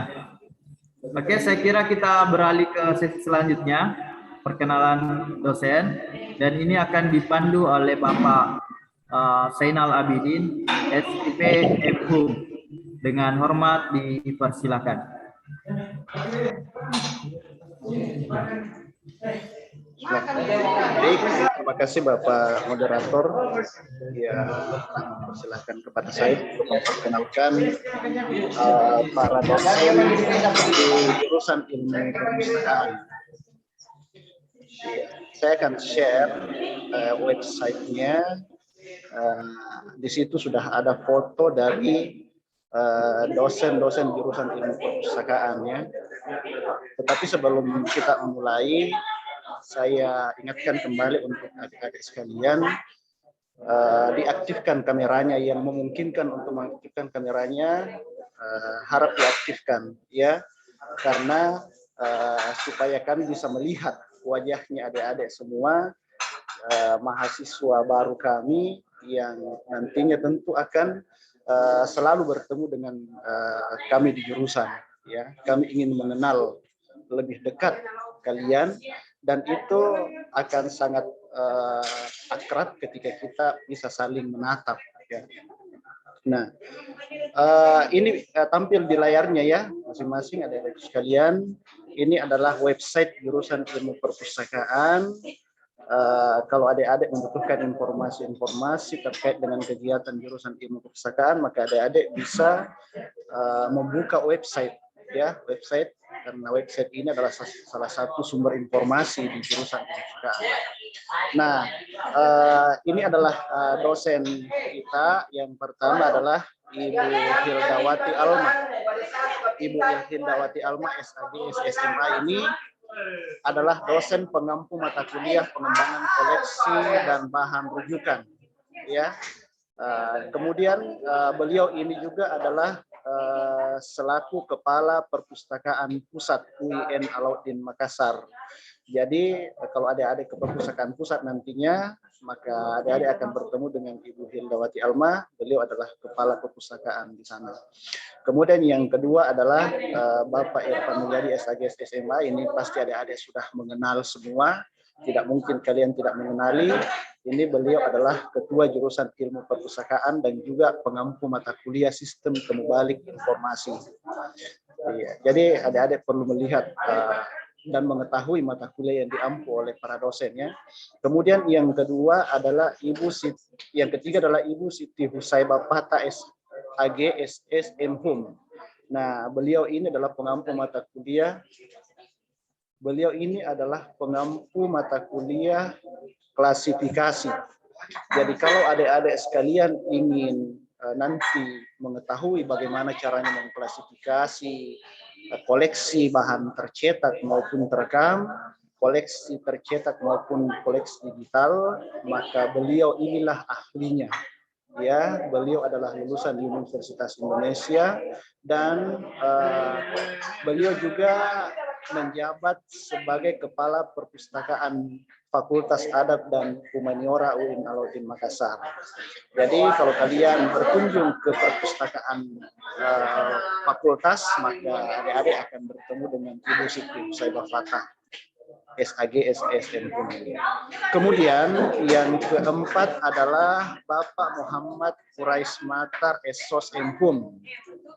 Oke, saya kira kita beralih ke sesi selanjutnya, perkenalan dosen, dan ini akan dipandu oleh Bapak Zainal Abidin, SIP FHUM. Dengan hormat dipersilakan. Baik, terima kasih Bapak Moderator. Ya, persilahkan kepada saya untuk memperkenalkan para dosen di jurusan ilmu perpustakaan. Saya akan share websitenya. Di situ sudah ada foto dari dosen-dosen jurusan ilmu perpustakaan ya. Tetapi sebelum kita memulai, saya ingatkan kembali untuk adik-adik sekalian, diaktifkan kameranya. Yang memungkinkan untuk mengaktifkan kameranya harap diaktifkan ya, karena supaya kami bisa melihat wajahnya adik-adik semua, mahasiswa baru kami yang nantinya tentu akan selalu bertemu dengan kami di jurusan ya. Kami ingin mengenal lebih dekat kalian, dan itu akan sangat akrab ketika kita bisa saling menatap. Ya. Nah, ini tampil di layarnya ya, masing-masing ada sekalian. Ini adalah website jurusan ilmu perpustakaan. Kalau adik-adik membutuhkan informasi-informasi terkait dengan kegiatan jurusan ilmu perpustakaan, maka adik-adik bisa membuka website ya, website, karena website ini adalah salah satu sumber informasi di jurusan perpustakaan. Nah, ini adalah dosen kita. Yang pertama adalah Ibu Hildawati Alma. Ibu Hildawati Alma SAG SMA ini adalah dosen pengampu mata kuliah pengembangan koleksi dan bahan rujukan. Ya, kemudian beliau ini juga adalah selaku Kepala Perpustakaan Pusat UIN Alauddin Makassar. Jadi kalau adik-adik ke perpustakaan pusat nantinya, maka adik-adik akan bertemu dengan Ibu Hildawati Alma. Beliau adalah Kepala Perpustakaan di sana. Kemudian yang kedua adalah Bapak Irfan Mulyadi SAG SMA. Ini pasti adik-adik sudah mengenal semua. Tidak mungkin kalian tidak mengenali. Ini beliau adalah Ketua Jurusan Ilmu Perpustakaan dan juga pengampu mata kuliah Sistem Temubalik Informasi. Jadi adik-adik perlu melihat dan mengetahui mata kuliah yang diampu oleh para dosennya. Kemudian yang kedua adalah yang ketiga adalah Ibu Siti Husaibah Pata SAG SSM Hum. Nah, beliau ini adalah pengampu mata kuliah. Beliau ini adalah pengampu mata kuliah klasifikasi. Jadi kalau adik-adik sekalian ingin nanti mengetahui bagaimana caranya mengklasifikasi koleksi bahan tercetak maupun terekam, koleksi tercetak maupun koleksi digital, maka beliau inilah ahlinya. Ya, beliau adalah lulusan Universitas Indonesia dan beliau juga menjabat sebagai Kepala Perpustakaan Fakultas Adab dan Humaniora UIN Alauddin Makassar. Jadi kalau kalian berkunjung ke perpustakaan fakultas, maka adik-adik akan bertemu dengan Ibu Siti Husaibah Pata SAG SSM. Kemudian yang keempat adalah Bapak Muhammad Quraish Matar SOS MHum.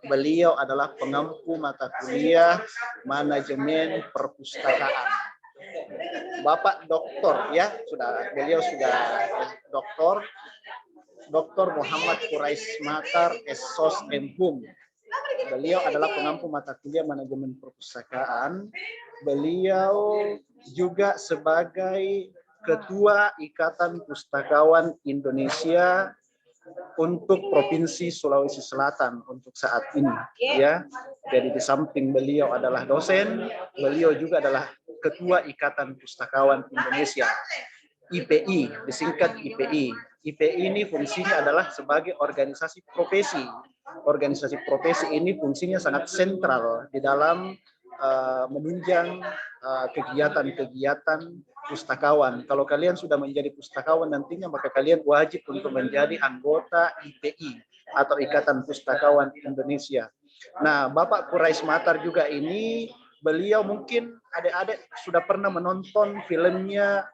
Beliau adalah pengampu mata kuliah manajemen perpustakaan. Bapak doktor ya, beliau sudah doktor. Dr. Muhammad Quraish Matar SOS MHum. Beliau adalah pengampu mata kuliah manajemen perpustakaan. Beliau juga sebagai Ketua Ikatan Pustakawan Indonesia untuk Provinsi Sulawesi Selatan untuk saat ini ya. Jadi di samping beliau adalah dosen, beliau juga adalah Ketua Ikatan Pustakawan Indonesia, IPI, disingkat IPI. IPI ini fungsinya adalah sebagai organisasi profesi. Organisasi profesi ini fungsinya sangat sentral di dalam menunjang kegiatan-kegiatan pustakawan. Kalau kalian sudah menjadi pustakawan nantinya, maka kalian wajib untuk menjadi anggota IPI atau Ikatan Pustakawan Indonesia. Nah, Bapak Quraish Matar juga ini, beliau mungkin adik-adik sudah pernah menonton filmnya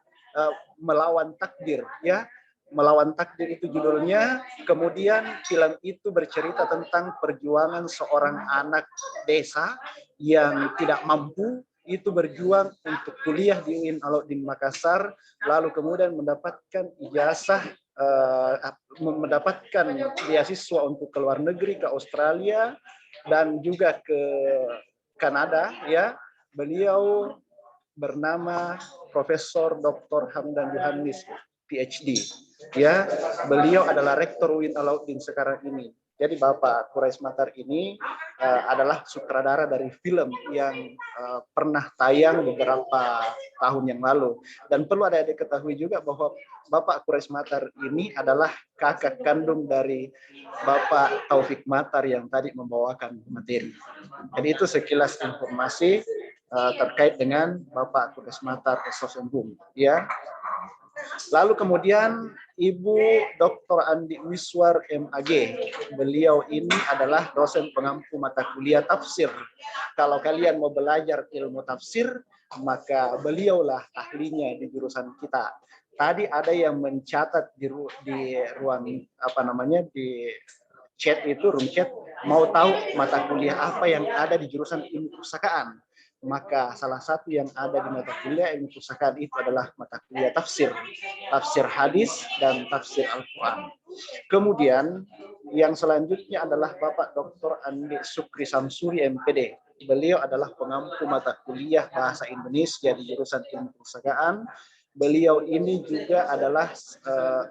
Melawan Takdir, ya. Melawan Takdir itu judulnya. Kemudian film itu bercerita tentang perjuangan seorang anak desa yang tidak mampu, itu berjuang untuk kuliah di UIN Alauddin Makassar, lalu kemudian mendapatkan ijazah, mendapatkan beasiswa untuk ke luar negeri, ke Australia dan juga ke Kanada, ya. Beliau bernama Profesor Dr. Hamdan Yohanis, PhD. Ya, beliau adalah rektor UIN Alauddin sekarang ini. Jadi Bapak Quraish Matar ini adalah sutradara dari film yang pernah tayang beberapa tahun yang lalu. Dan perlu adik-adik ketahui juga bahwa Bapak Quraish Matar ini adalah kakak kandung dari Bapak Taufik Matar yang tadi membawakan materi. Jadi itu sekilas informasi terkait dengan Bapak Quraish Matar SOS MHum, ya. Lalu kemudian Ibu Dr. Andi Wiswar MAG. Beliau ini adalah dosen pengampu mata kuliah tafsir. Kalau kalian mau belajar ilmu tafsir, maka beliaulah ahlinya di jurusan kita. tadi ada yang mencatat di ruang apa namanya di chat itu, room chat, mau tahu mata kuliah apa yang ada di jurusan ilmu perpustakaan. Maka salah satu yang ada di mata kuliah ilmu perpustakaan itu adalah mata kuliah tafsir, tafsir hadis dan tafsir Al-Quran. Kemudian yang selanjutnya adalah Bapak Dr. Andi Sukri Samsuri MPD. Beliau adalah pengampu mata kuliah bahasa Indonesia di jurusan ilmu perpustakaan. Beliau ini juga adalah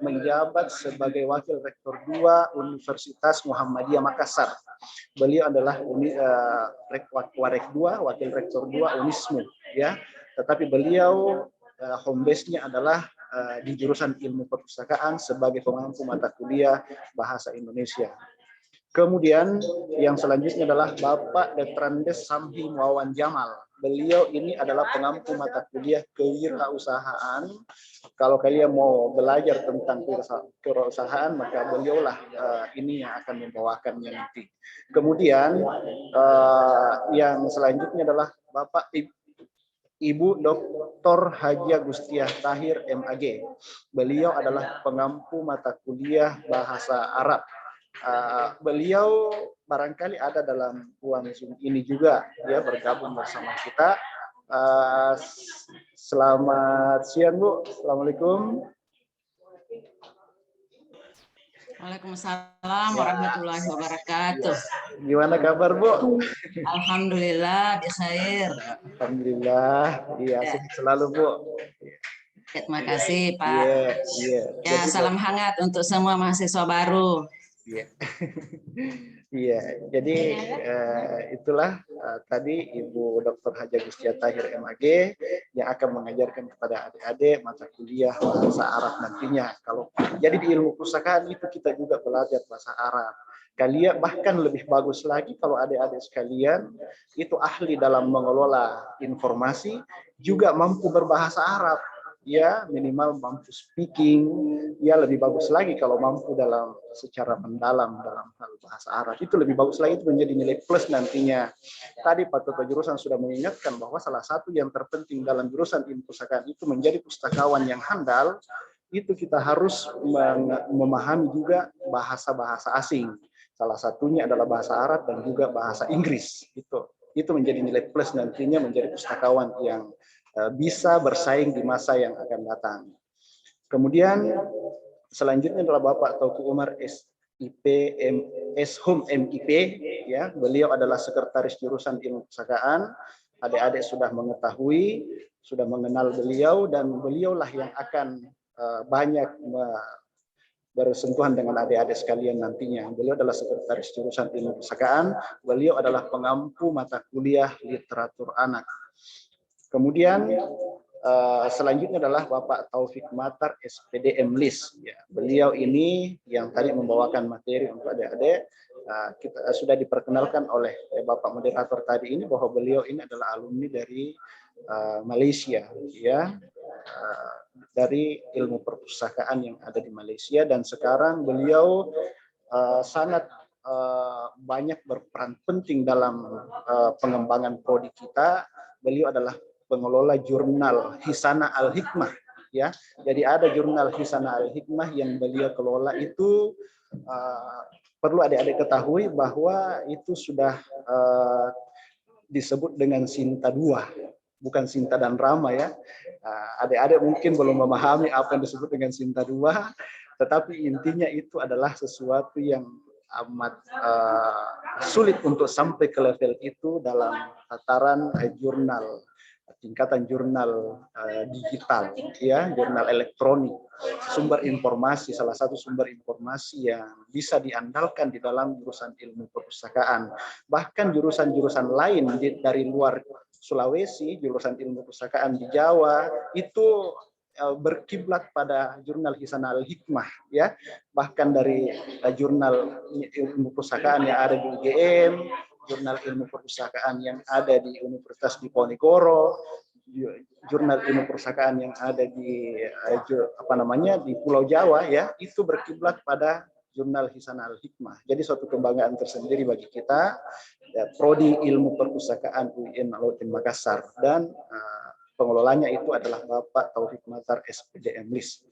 menjabat sebagai Wakil Rektor 2 Universitas Muhammadiyah Makassar. Beliau adalah Warek 2, Wakil Rektor 2 Unismu, ya. Tetapi beliau home base-nya adalah di jurusan ilmu perpustakaan sebagai pengampu mata kuliah bahasa Indonesia. Kemudian yang selanjutnya adalah Bapak Detrandes Samhi Muawan Jamal. Beliau ini adalah pengampu mata kuliah kewirausahaan. Kalau kalian mau belajar tentang kewirausahaan, maka beliaulah ini yang akan membawakannya nanti. Kemudian yang selanjutnya adalah Bapak Ibu Dr. Haji Agustiah Tahir MAG. Beliau adalah pengampu mata kuliah bahasa Arab. Beliau barangkali ada dalam ruang Zoom ini juga, ya, bergabung bersama kita. Selamat siang, Bu. Assalamualaikum. Waalaikumsalam warahmatullahi wabarakatuh. Gimana kabar, Bu? Alhamdulillah, di khair. Alhamdulillah, iya, sehat selalu, Bu. Terima kasih, Pak. Iya. Ya, salam hangat untuk semua mahasiswa baru. Iya, iya. Jadi itulah tadi Ibu Dr. Haji Agustiah Tahir MAG yang akan mengajarkan kepada adik-adik mata kuliah bahasa Arab nantinya. Kalau jadi di ilmu perpustakaan itu kita juga belajar bahasa Arab. Kalian bahkan lebih bagus lagi kalau adik-adik sekalian itu ahli dalam mengelola informasi, juga mampu berbahasa Arab. Ya, minimal mampu speaking, ya lebih bagus lagi kalau mampu dalam secara mendalam dalam hal bahasa Arab. Itu lebih bagus lagi, itu menjadi nilai plus nantinya. Tadi Pak Ketua Jurusan sudah mengingatkan bahwa salah satu yang terpenting dalam jurusan ilmu perpustakaan itu menjadi pustakawan yang handal, itu kita harus memahami juga bahasa-bahasa asing. Salah satunya adalah bahasa Arab dan juga bahasa Inggris. Itu menjadi nilai plus nantinya menjadi pustakawan yang bisa bersaing di masa yang akan datang. Kemudian selanjutnya adalah Bapak Tauku Umar SIP Shum MIP, ya. Beliau adalah sekretaris jurusan ilmu perpustakaan. Adik-adik sudah mengetahui, sudah mengenal beliau, dan beliaulah yang akan banyak bersentuhan dengan adik-adik sekalian nantinya. Beliau adalah sekretaris jurusan ilmu perpustakaan. Beliau adalah pengampu mata kuliah literatur anak. Kemudian selanjutnya adalah Bapak Taufik Matar SPD MLIS. Ya, beliau ini yang tadi membawakan materi untuk adik-adik. Kita sudah diperkenalkan oleh Bapak moderator tadi ini bahwa beliau ini adalah alumni dari Malaysia, ya, dari ilmu perpustakaan yang ada di Malaysia, dan sekarang beliau sangat banyak berperan penting dalam pengembangan prodi kita. Beliau adalah pengelola jurnal Hisana Al-Hikmah, ya. Jadi ada jurnal Hisana Al-Hikmah yang beliau kelola itu, perlu adik-adik ketahui bahwa itu sudah disebut dengan Sinta 2, bukan Sinta dan Rama, ya. Adik-adik mungkin belum memahami apa yang disebut dengan Sinta 2, tetapi intinya itu adalah sesuatu yang amat sulit untuk sampai ke level itu dalam tataran jurnal, tingkatan jurnal digital, ya, jurnal elektronik, sumber informasi, salah satu sumber informasi yang bisa diandalkan di dalam jurusan ilmu perpustakaan. Bahkan jurusan-jurusan lain dari luar Sulawesi, jurusan ilmu perpustakaan di Jawa itu berkiblat pada jurnal Hisana Al-Hikmah, ya. Bahkan dari jurnal ilmu perpustakaan yang ada di UGM, jurnal ilmu perpustakaan yang ada di Universitas Diponegoro, jurnal ilmu perpustakaan yang ada di di Pulau Jawa, ya, itu berkiblat pada jurnal Hisana Al-Hikmah. Jadi suatu kebanggaan tersendiri bagi kita, ya, prodi ilmu perpustakaan UIN Makassar. Dan pengelolanya itu adalah Bapak Taufik Matar SPD MLIS.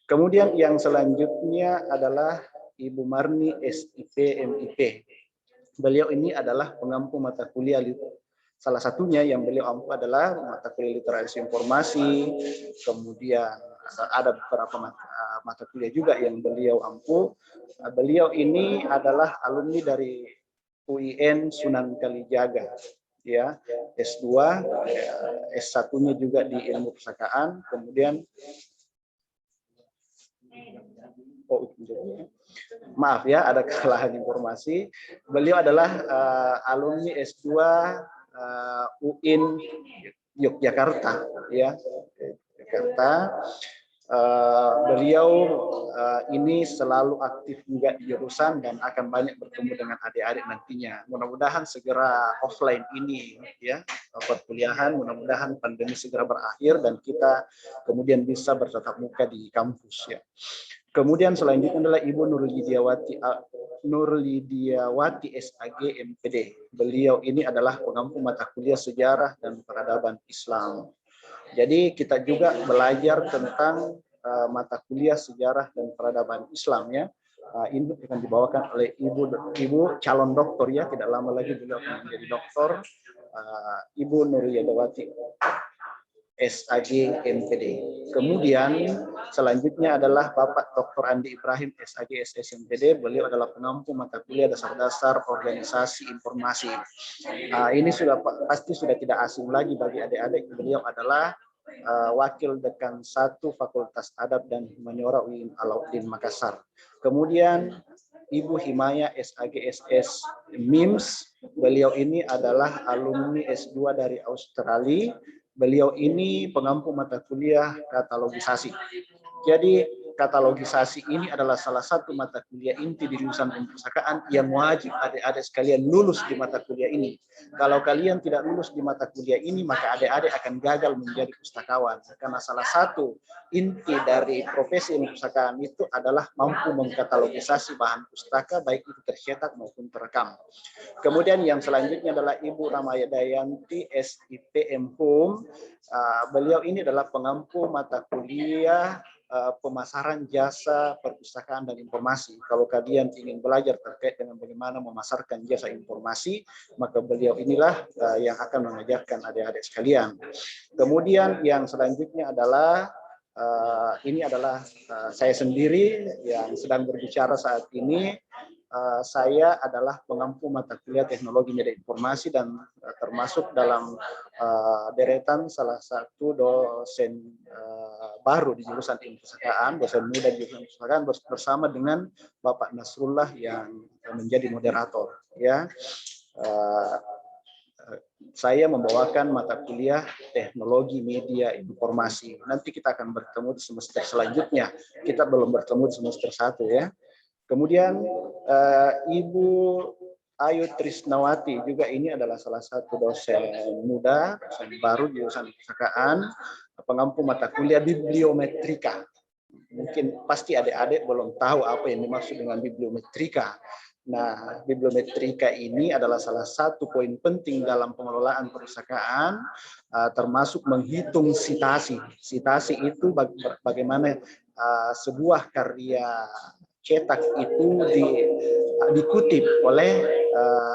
Kemudian yang selanjutnya adalah Ibu Marni SIP MIP. Beliau ini adalah pengampu mata kuliah, salah satunya yang beliau ampu adalah mata kuliah literasi informasi, kemudian ada beberapa mata kuliah juga yang beliau ampu. Beliau ini adalah alumni dari UIN Sunan Kalijaga, ya, S2, S1-nya juga di ilmu perpustakaan, kemudian maaf ya, ada kesalahan informasi. Beliau adalah alumni S2 UIN Yogyakarta, ya, Yogyakarta. Beliau ini selalu aktif juga di jurusan dan akan banyak bertemu dengan adik-adik nantinya. Mudah-mudahan segera offline ini, ya, perkuliahan. Mudah-mudahan pandemi segera berakhir dan kita kemudian bisa bertatap muka di kampus, ya. Kemudian selanjutnya adalah Ibu Nurlidiawati SAG MPD. Beliau ini adalah pengampu mata kuliah sejarah dan peradaban Islam. Jadi kita juga belajar tentang mata kuliah sejarah dan peradaban Islam, ya. Ini akan dibawakan oleh ibu calon doktor, ya, tidak lama lagi beliau akan menjadi doktor, Ibu Nurlidiawati SAG MPD. Kemudian selanjutnya adalah Bapak Dr. Andi Ibrahim SAG SS MPD. Beliau adalah pengampu mata kuliah dasar-dasar organisasi informasi. Ini pasti sudah tidak asing lagi bagi adik-adik. Beliau adalah Wakil Dekan 1 Fakultas Adab dan Humaniora UIN Alauddin Makassar. Kemudian Ibu Himaya SAG SS MIMS. Beliau ini adalah alumni S2 dari Australia. Beliau ini pengampu mata kuliah katalogisasi. Jadi katalogisasi ini adalah salah satu mata kuliah inti di jurusan perpustakaan yang wajib adik-adik sekalian lulus di mata kuliah ini. Kalau kalian tidak lulus di mata kuliah ini, maka adik-adik akan gagal menjadi pustakawan. Karena salah satu inti dari profesi perpustakaan itu adalah mampu mengkatalogisasi bahan pustaka, baik itu tercetak maupun terekam. Kemudian yang selanjutnya adalah Ibu Ramayadayanti SIP MHUM. Beliau ini adalah pengampu mata kuliah pemasaran jasa perpustakaan dan informasi. Kalau kalian ingin belajar terkait dengan bagaimana memasarkan jasa informasi, maka beliau inilah yang akan mengajarkan adik-adik sekalian. Kemudian yang selanjutnya adalah ini adalah saya sendiri yang sedang berbicara saat ini. Saya adalah pengampu mata kuliah teknologi media informasi dan termasuk dalam deretan salah satu dosen baru di jurusan perpustakaan, dosen muda di jurusan perpustakaan, bersama dengan Bapak Nasrullah yang menjadi moderator, ya. Saya membawakan mata kuliah teknologi media informasi. Nanti kita akan bertemu di semester selanjutnya. Kita belum bertemu di semester 1, ya. Kemudian Ibu Ayu Trisnawati juga ini adalah salah satu dosen muda, dosen baru di jurusan perpustakaan, pengampu mata kuliah bibliometrika. Mungkin pasti adik-adik belum tahu apa yang dimaksud dengan bibliometrika. Nah, bibliometrika ini adalah salah satu poin penting dalam pengelolaan perpustakaan, termasuk menghitung sitasi. Sitasi itu bagaimana sebuah karya cetak itu dikutip oleh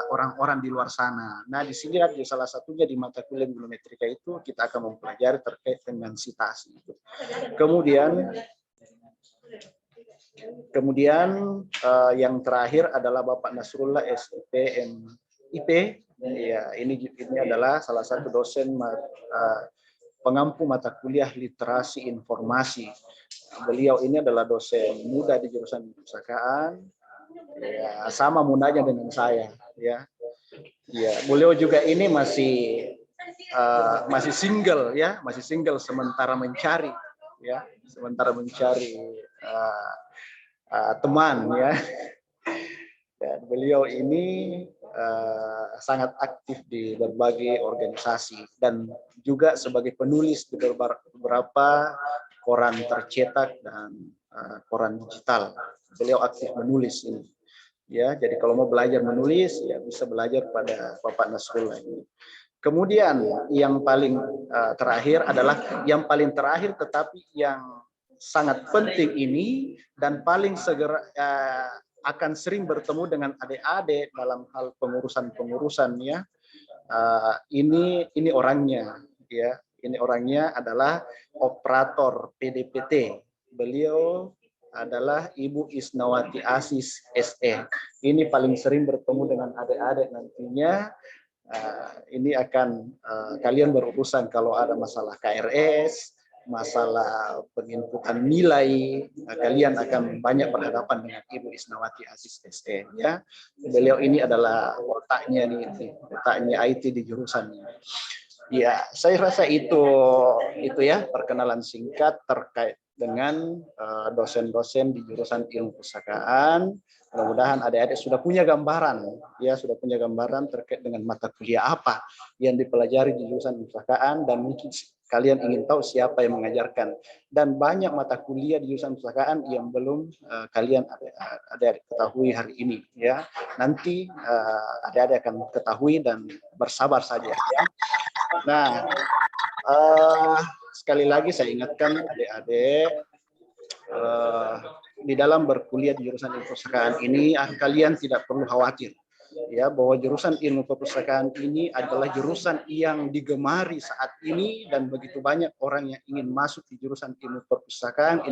orang-orang di luar sana. Nah, di sini ada salah satunya di mata kuliah bibliometrika itu kita akan mempelajari terkait dengan sitasi. Kemudian yang terakhir adalah Bapak Nasrullah SIP MIP. Ya, ini adalah salah satu dosen pengampu mata kuliah literasi informasi. Beliau ini adalah dosen muda di jurusan perpustakaan, ya, sama mudanya dengan saya, ya. Ya, beliau juga ini masih single, ya, masih single sementara mencari, ya, teman, ya. Dan beliau ini sangat aktif di berbagai organisasi dan juga sebagai penulis di beberapa koran tercetak dan koran digital. Beliau aktif menulis ini. Ya, jadi kalau mau belajar menulis, ya bisa belajar pada Bapak Nasrullah ini. Kemudian yang paling terakhir adalah yang paling terakhir tetapi yang sangat penting ini dan paling segera akan sering bertemu dengan adik-adik dalam hal pengurusan ya. Ini orangnya ya. Ini orangnya adalah operator PDPT. Beliau adalah Ibu Isnawati Asis SE. Ini paling sering bertemu dengan adik-adik nantinya. Ini akan kalian berurusan kalau ada masalah KRS, masalah penginputan nilai, kalian akan banyak berhadapan dengan Ibu Isnawati Asis SE ya. Beliau ini adalah otaknya nih, otaknya IT di jurusannya. Ya, saya rasa itu ya perkenalan singkat terkait dengan dosen-dosen di jurusan ilmu pustakaan. Mudah-mudahan adik-adik sudah punya gambaran, ya sudah punya gambaran terkait dengan mata kuliah apa yang dipelajari di jurusan pustakaan dan mungkin kalian ingin tahu siapa yang mengajarkan dan banyak mata kuliah di jurusan pustakaan yang belum kalian adik-adik ketahui hari ini ya. Nanti adik-adik akan ketahui dan bersabar saja ya. Nah, sekali lagi saya ingatkan adik-adik di dalam berkuliah di jurusan ilmu perpustakaan ini kalian tidak perlu khawatir ya bahwa jurusan ilmu perpustakaan ini adalah jurusan yang digemari saat ini dan begitu banyak orang yang ingin masuk di jurusan ilmu perpustakaan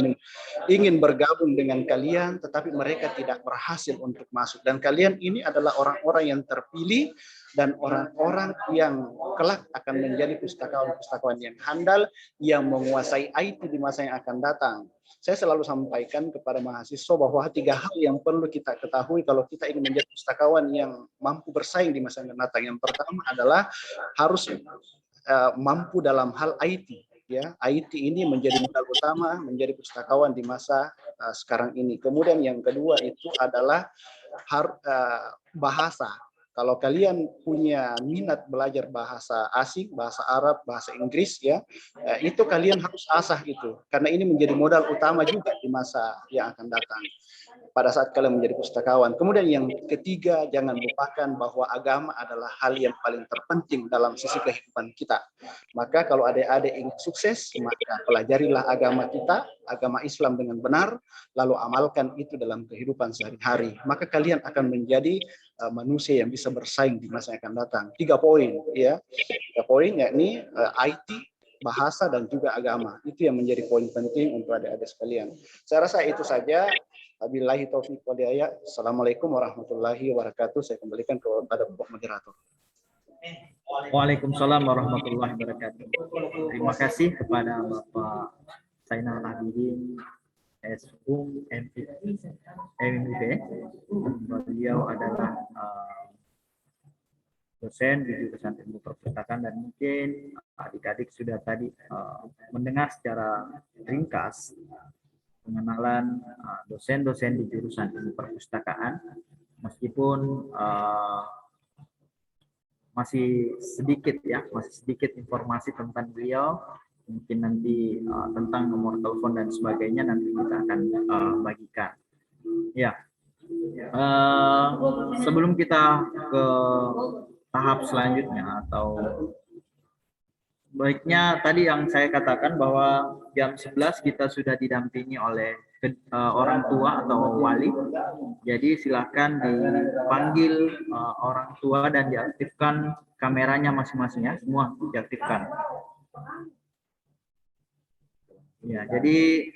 ingin bergabung dengan kalian tetapi mereka tidak berhasil untuk masuk dan kalian ini adalah orang-orang yang terpilih dan orang-orang yang kelak akan menjadi pustakawan-pustakawan yang handal yang menguasai IT di masa yang akan datang. Saya selalu sampaikan kepada mahasiswa bahwa 3 hal yang perlu kita ketahui kalau kita ingin menjadi pustakawan yang mampu bersaing di masa yang akan datang. Yang pertama adalah harus mampu dalam hal IT. Ya, IT ini menjadi modal utama menjadi pustakawan di masa sekarang ini. Kemudian yang kedua itu adalah bahasa. Kalau kalian punya minat belajar bahasa asing, bahasa Arab, bahasa Inggris ya, itu kalian harus asah itu. Karena ini menjadi modal utama juga di masa yang akan datang. Pada saat kalian menjadi pustakawan. Kemudian yang ketiga, jangan lupakan bahwa agama adalah hal yang paling terpenting dalam sisi kehidupan kita. Maka kalau adik-adik ingin sukses, maka pelajarilah agama kita, agama Islam dengan benar, lalu amalkan itu dalam kehidupan sehari-hari. Maka kalian akan menjadi manusia yang bisa bersaing di masa yang akan datang. 3 poin ya. 3 poin yakni IT, bahasa dan juga agama. Itu yang menjadi poin penting untuk adik-adik sekalian. Saya rasa itu saja. Wabillahi taufiq wal hidayah. Assalamualaikum warahmatullahi wabarakatuh. Saya kembalikan kepada Bapak moderator. Waalaikumsalam warahmatullahi wabarakatuh. Terima kasih kepada Bapak Zainal Abidin SU MIB. Beliau adalah dosen di jurusan ilmu perpustakaan dan mungkin adik-adik sudah tadi mendengar secara ringkas pengenalan dosen-dosen di jurusan ilmu perpustakaan, meskipun masih sedikit informasi tentang beliau, mungkin nanti tentang nomor telepon dan sebagainya nanti kita akan bagikan. Ya, sebelum kita ke tahap selanjutnya atau baiknya tadi yang saya katakan bahwa jam 11 kita sudah didampingi oleh orang tua atau wali. Jadi silakan dipanggil orang tua dan diaktifkan kameranya masing-masing ya, semua diaktifkan. Ya, jadi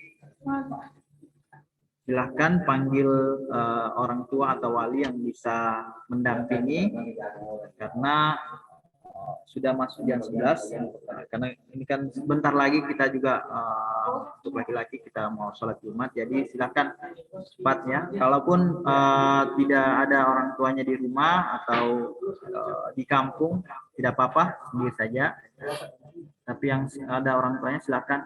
silahkan panggil orang tua atau wali yang bisa mendampingi karena sudah masuk jam 11 karena ini kan sebentar lagi kita juga untuk laki-laki kita mau sholat Jumat, jadi silakan cepatnya. Kalaupun tidak ada orang tuanya di rumah atau di kampung tidak apa-apa, sendiri saja, tapi yang ada orang tuanya silakan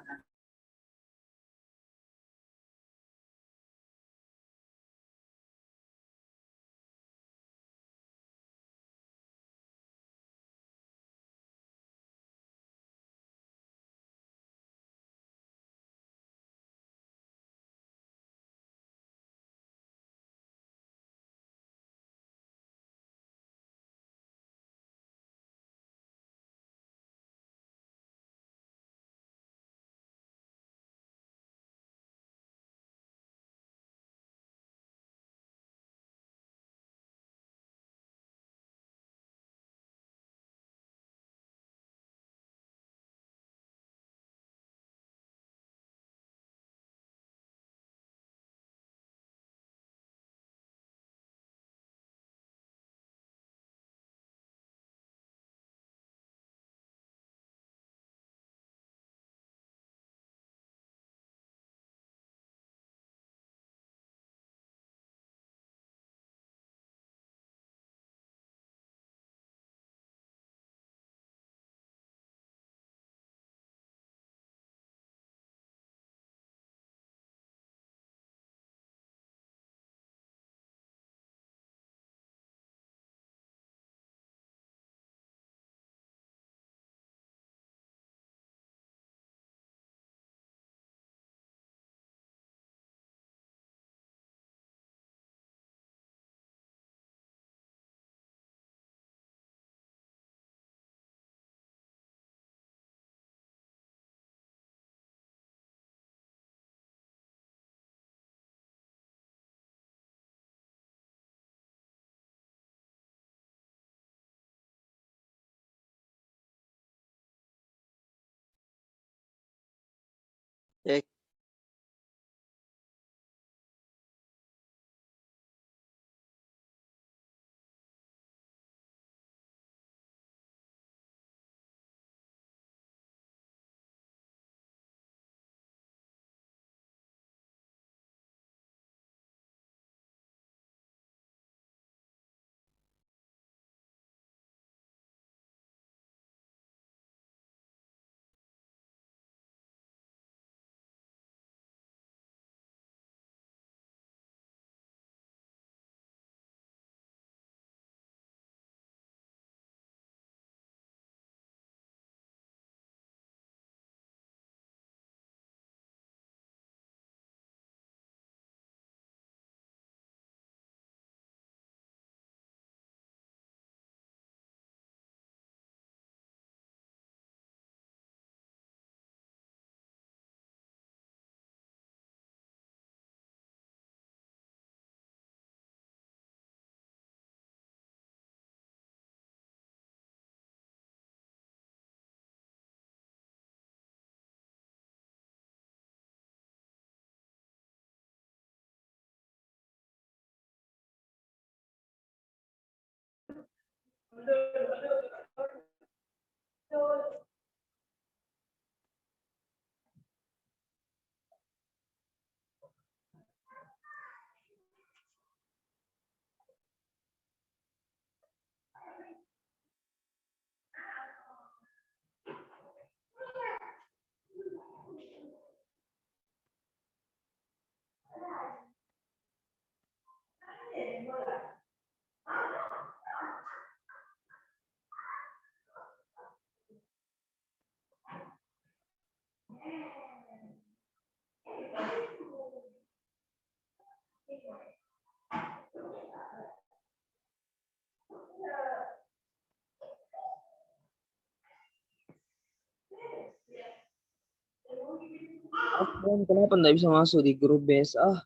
Kenapa nggak bisa masuk di grup BSA?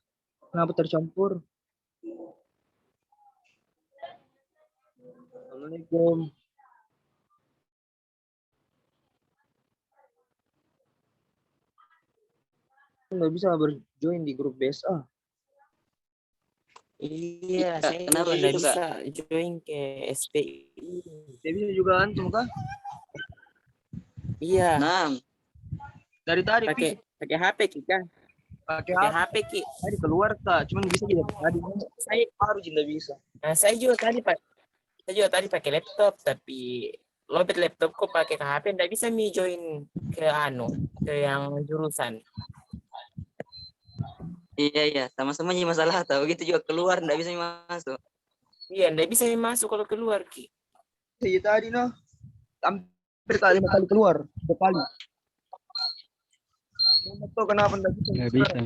Kenapa tercampur? Assalamualaikum. Nggak bisa berjoin di grup BSA. Iya, Kak, saya kenapa juga nggak gitu, Kak? bisa join ke SPI. Saya bisa juga antum kah? Iya, Nah, dari tadi pakai pakai HP kita, pakai pakai HP HP Ki. tadi keluar tak? Cuman bisa juga tadi Saya baru tidak bisa. nah, saya juga tadi pakai laptop, tapi lobet laptopku pakai ke HP nggak bisa mi join ke ke yang jurusan. Iya, sama-sama aja masalah tahu gitu juga keluar nggak bisa masuk. Iya, nggak bisa mi masuk kalau keluar Ki. Saya tadi noh hampir kali 5 kali keluar, 2 kali. Nggak tahu kenapa nggak bisa. Nggak bisa.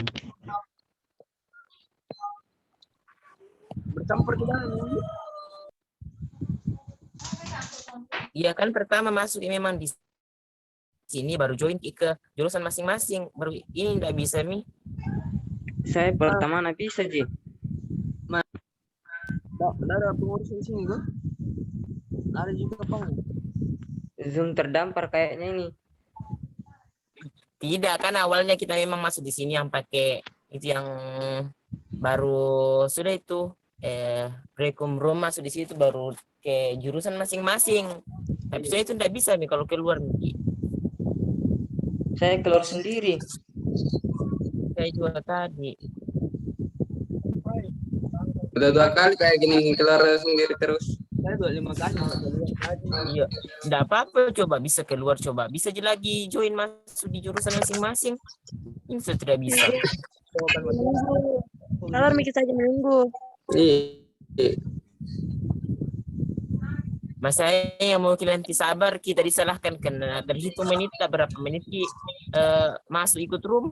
Bercampur ke dalam. Iya kan pertama masuk ini memang di sini baru join ke jurusan masing-masing, baru ini nggak bisa mi. Saya pertama nggak bisa Ji. Nggak ada pengurus di sini kok. Ada juga bang. Zoom terdampar kayaknya ini. Tidak kan awalnya kita memang masuk di sini yang pakai itu yang baru sudah itu rekum room masuk di situ baru ke jurusan masing-masing. Tapi saya itu tidak bisa nih kalau keluar nih. Saya keluar sendiri. Saya juga tadi. Udah 2 kali kayak gini keluar sendiri terus. Saya 5 kali. Iya, tidak apa-apa. Coba bisa keluar, coba bisa lagi join masuk di jurusan masing-masing. Ini sudah tidak bisa. Sabar mikir saja menunggu. Iya. Mas saya yang mau kalian sabar kita disalahkan karena terhitung menit berapa menit masuk ikut room.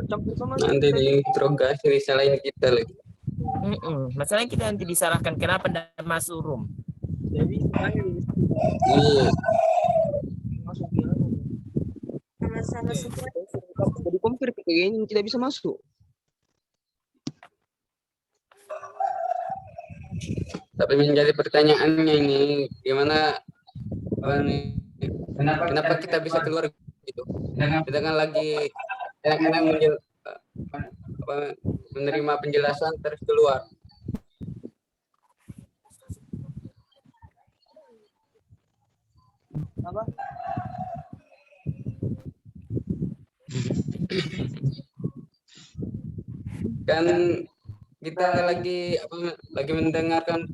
Nanti diinterogasi disalahin kita lagi. Masalahnya kita nanti disalahkan kenapa tidak masuk room. Iya. Sama-sama semua. Jadi kompir kayak gini tidak bisa masuk. Tapi menjadi pertanyaannya ini gimana kenapa kita bisa keluar gitu? Kita kan lagi enak-enak menerima penjelasan terus keluar. Apa? Kan kita lagi mendengarkan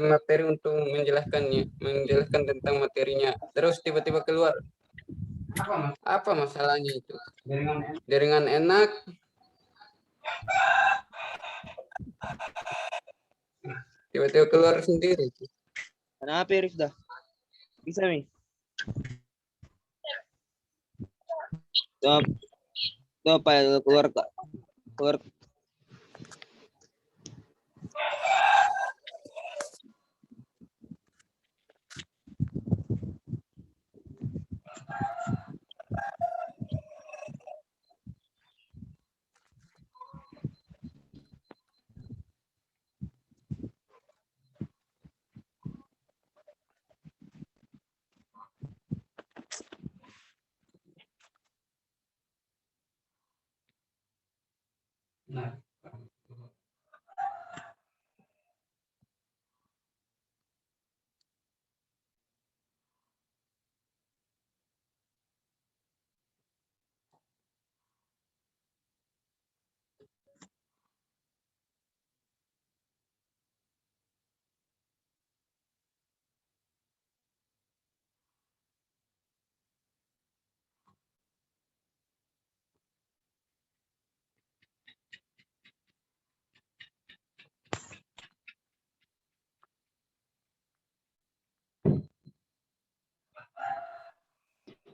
materi untuk menjelaskan tentang materinya. Terus tiba-tiba keluar. Apa masalahnya itu? Jaringan enak. Tiba-tiba keluar sendiri. Kenapa Rif dah? Bisa nih. Apa ya keluar.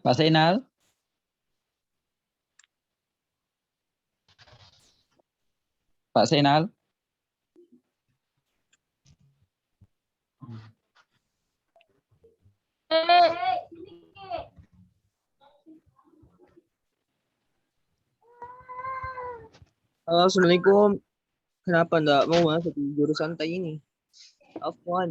Pak Zainal. Pak Zainal. Halo, Assalamualaikum. Kenapa enggak mau masuk di jurusan TAI ini? Afwan.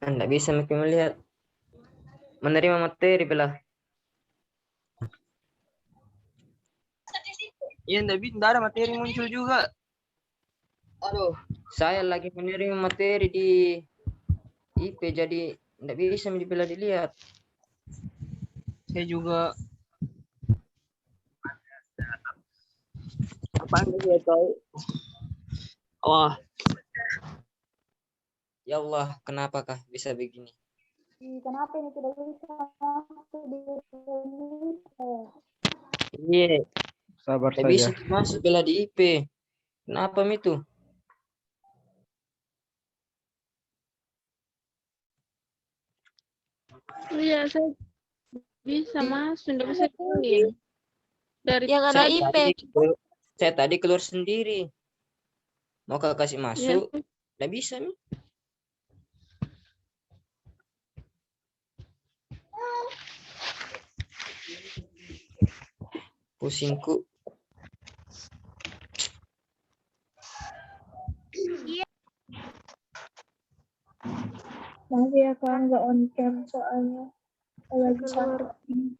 Enggak bisa makin melihat. Menerima materi belah. Iya, enggak ada materi muncul juga. Aduh, saya lagi menerima materi di IP jadi enggak bisa dibelah dilihat. Saya juga. Apaan saya tahu? Wah. Ya Allah, kenapakah bisa begini? Kenapa ini tidak bisa masuk di Iya, Sabar enggak bisa masuk belah di IP. Kenapa itu? Iya, saya bisa masuk, tidak bisa join. Dari Yang ada IP. Saya tadi keluar sendiri. Mau kasih masuk, enggak bisa nih. Pusingku. Maaf ya Kak, nggak on cam soalnya lagi sakit.